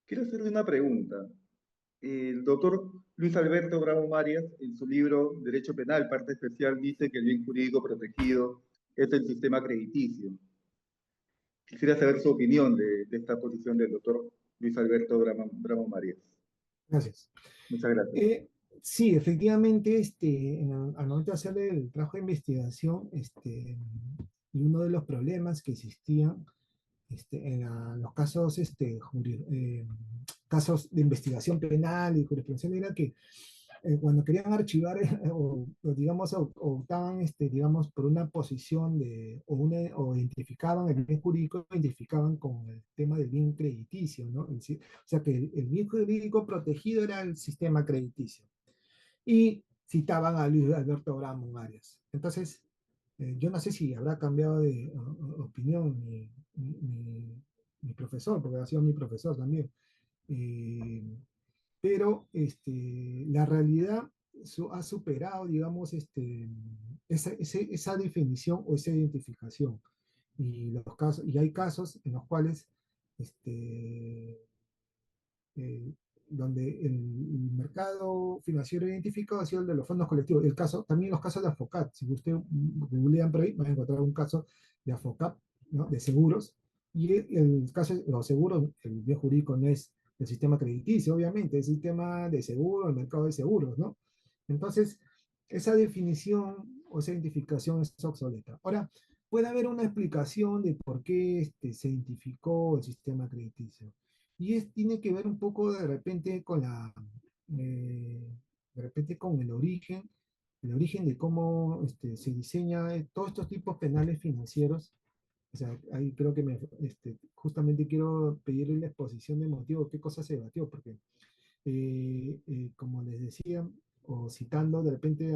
Quiero hacerle una pregunta. El doctor Luis Alberto Bravo Marias, en su libro Derecho Penal, parte especial, dice que el bien jurídico protegido es el sistema crediticio. Quisiera saber su opinión de esta posición del doctor Luis Alberto Bravo Marias. Gracias. Muchas gracias. Sí, efectivamente, al momento de hacer el trabajo de investigación, y uno de los problemas que existían los casos, casos de investigación penal y jurisprudencial era que cuando querían archivar digamos, optaban, digamos, por una posición o identificaban el bien jurídico, identificaban con el tema del bien crediticio, ¿no? O sea que el bien jurídico protegido era el sistema crediticio. Y citaban a Luis Alberto Bramo Arias. Entonces, yo no sé si habrá cambiado de opinión mi profesor, porque ha sido mi profesor también. Eh, pero la realidad ha superado, digamos, esa definición o esa identificación. Y hay casos en los cuales eh, donde el mercado financiero identificado ha sido el de los fondos colectivos. También los casos de AFOCAP, si usted googlean por ahí, van a encontrar un caso de AFOCAP, ¿no? De seguros, y el caso de los seguros, el bien jurídico no es el sistema crediticio, obviamente, es el sistema de seguro, el mercado de seguros, ¿no? Entonces, esa definición o esa identificación es obsoleta. Ahora, puede haber una explicación de por qué se identificó el sistema crediticio. Y tiene que ver un poco de repente con de repente con el origen de cómo se diseña todos estos tipos penales financieros. O sea, ahí creo que justamente quiero pedirle la exposición de motivos, qué cosa se debatió, porque como les decía, o citando de repente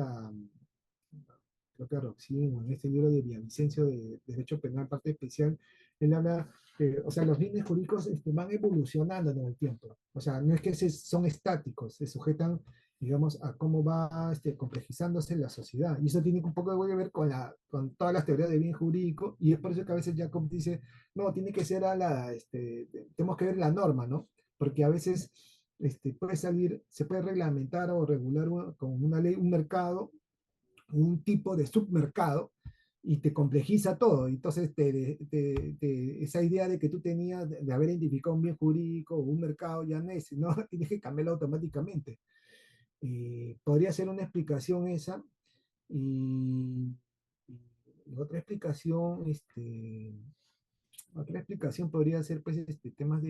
creo que a Roxin, o en este libro de Villavicencio de Derecho Penal, parte especial, él habla, o sea, los bienes jurídicos van evolucionando en el tiempo. O sea, no es que son estáticos, se sujetan, digamos, a cómo va complejizándose la sociedad. Y eso tiene un poco de ver con todas las teorías de bien jurídico, y es por eso que a veces Jacob dice, no, tiene que ser tenemos que ver la norma, ¿no? Porque a veces se puede reglamentar o regular con una ley, un mercado, un tipo de submercado y te complejiza todo. Entonces, esa idea de que tú tenías de haber identificado un bien jurídico o un mercado ya no es, ¿no? Tienes que cambiarlo automáticamente. Podría ser una explicación esa. Y, y otra explicación podría ser, pues, temas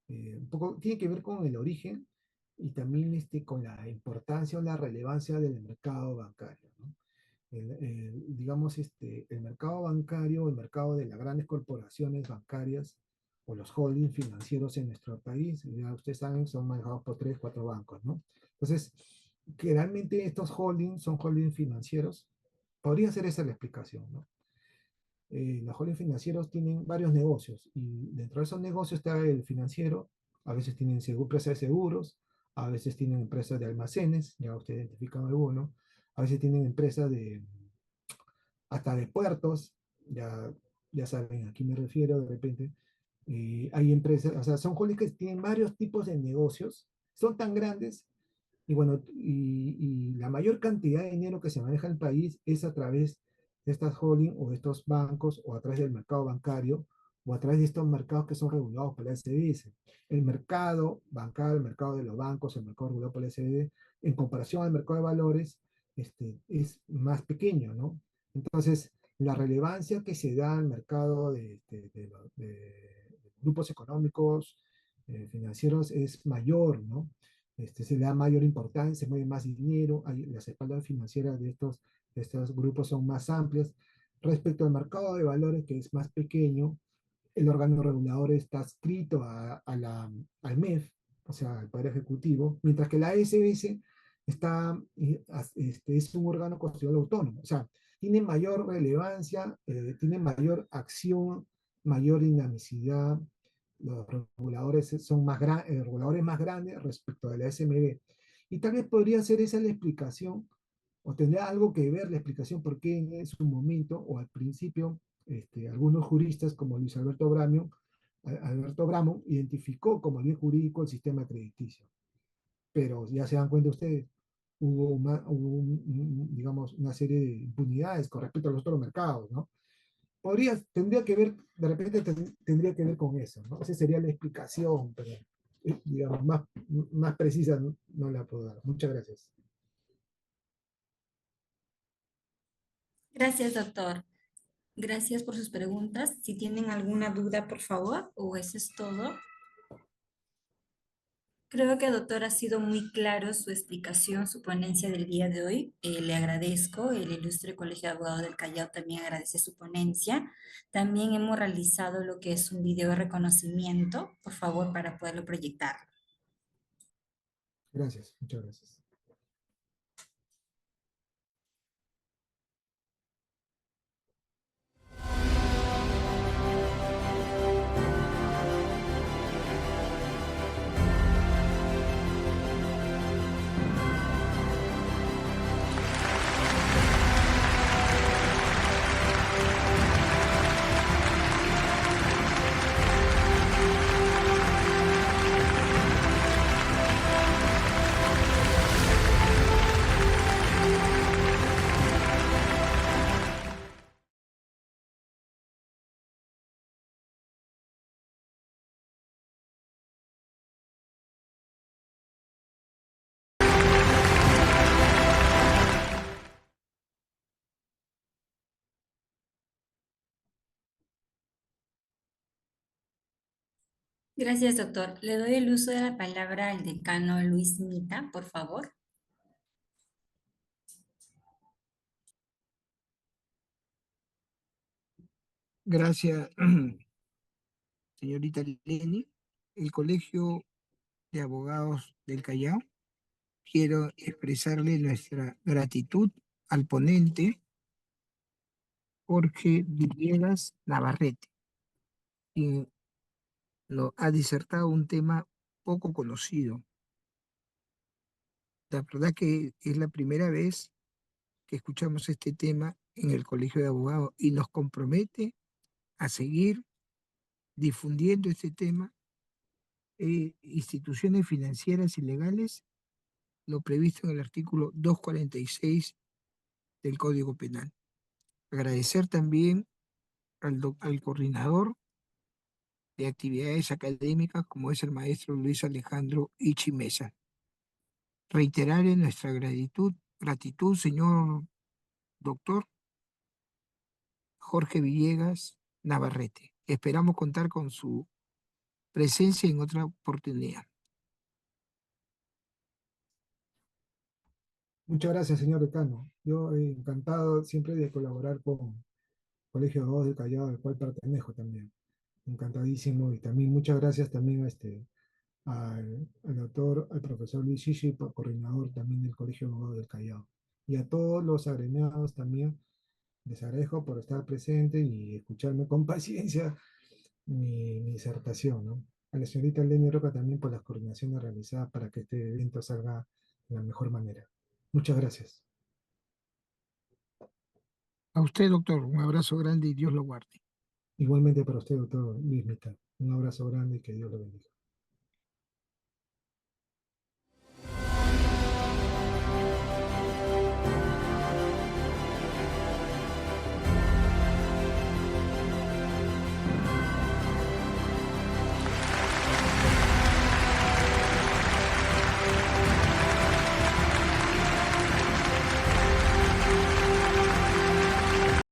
un poco, tiene que ver con el origen y también con la importancia o la relevancia del mercado bancario, ¿no? Digamos, el mercado bancario, el mercado de las grandes corporaciones bancarias o los holdings financieros en nuestro país, ya ustedes saben, son manejados por tres, cuatro bancos, ¿no? Entonces, Generalmente estos holdings son holdings financieros. Podría ser esa la explicación, ¿no? Los holdings financieros tienen varios negocios y dentro de esos negocios está el financiero. A veces tienen empresas de seguros, a veces tienen empresas de almacenes, ya ustedes identifican alguno, a veces tienen empresas de hasta de puertos, ya saben a quién me refiero de repente. Hay empresas, o sea, son holdings que tienen varios tipos de negocios, son tan grandes y bueno, y la mayor cantidad de dinero que se maneja en el país es a través de estas holding o de estos bancos o a través del mercado bancario o a través de estos mercados que son regulados por la SBS. El mercado bancario, el mercado de los bancos, el mercado regulado por la SBS, en comparación al mercado de valores, es más pequeño, ¿no? Entonces, la relevancia que se da al mercado de grupos económicos, financieros, es mayor, ¿no? Se le da mayor importancia, se mueve más dinero, las espaldas financieras de estos grupos son más amplias. Respecto al mercado de valores, que es más pequeño, el órgano regulador está adscrito al MEF, o sea, al Poder Ejecutivo, mientras que la SBS es un órgano constitucional autónomo, o sea, tiene mayor relevancia, tiene mayor acción, mayor dinamicidad. Los reguladores son reguladores más grandes respecto de la SMB. Y tal vez podría ser esa la explicación, o tendría algo que ver la explicación por qué en su momento o al principio algunos juristas como Luis Alberto Bramo identificó como bien jurídico el sistema crediticio. Pero ya se dan cuenta ustedes, digamos, una serie de impunidades con respecto a los otros mercados, ¿no? Tendría que ver, de repente tendría que ver con eso, ¿no? Esa sería la explicación, pero digamos, más precisa no la puedo dar. Muchas gracias. Gracias, doctor. Gracias por sus preguntas. Si tienen alguna duda, por favor, o eso es todo. Creo que, doctor, ha sido muy claro su explicación, su ponencia del día de hoy. Le agradezco. El Ilustre Colegio de Abogados del Callao también agradece su ponencia. También hemos realizado lo que es un video de reconocimiento, por favor, para poderlo proyectar. Gracias, muchas gracias. Gracias, doctor. Le doy el uso de la palabra al decano Luis Mita, por favor. Gracias, señorita Leni. El Colegio de Abogados del Callao, quiero expresarle nuestra gratitud al ponente Jorge Villegas Navarrete, quien lo ha disertado un tema poco conocido. La verdad que es la primera vez que escuchamos este tema en el Colegio de Abogados y nos compromete a seguir difundiendo este tema. Instituciones financieras y legales, lo previsto en el artículo 246 del Código Penal. Agradecer también al coordinador de actividades académicas, como es el maestro Luis Alejandro Ichi Mesa. Reiterar nuestra gratitud, señor doctor Jorge Villegas Navarrete. Esperamos contar con su presencia en otra oportunidad. Muchas gracias, señor decano. Yo encantado siempre de colaborar con Colegio de Abogados del Callao, al cual pertenezco también. Encantadísimo y también muchas gracias también al doctor, al profesor Luis Shishi, coordinador también del Colegio de Abogados del Callao. Y a todos los agremiados también les agradezco por estar presente y escucharme con paciencia mi disertación, ¿no? A la señorita Lenny Roca también por las coordinaciones realizadas para que este evento salga de la mejor manera. Muchas gracias. A usted, doctor, un abrazo grande y Dios lo guarde. Igualmente para usted, doctor Luis Mita. Un abrazo grande y que Dios lo bendiga.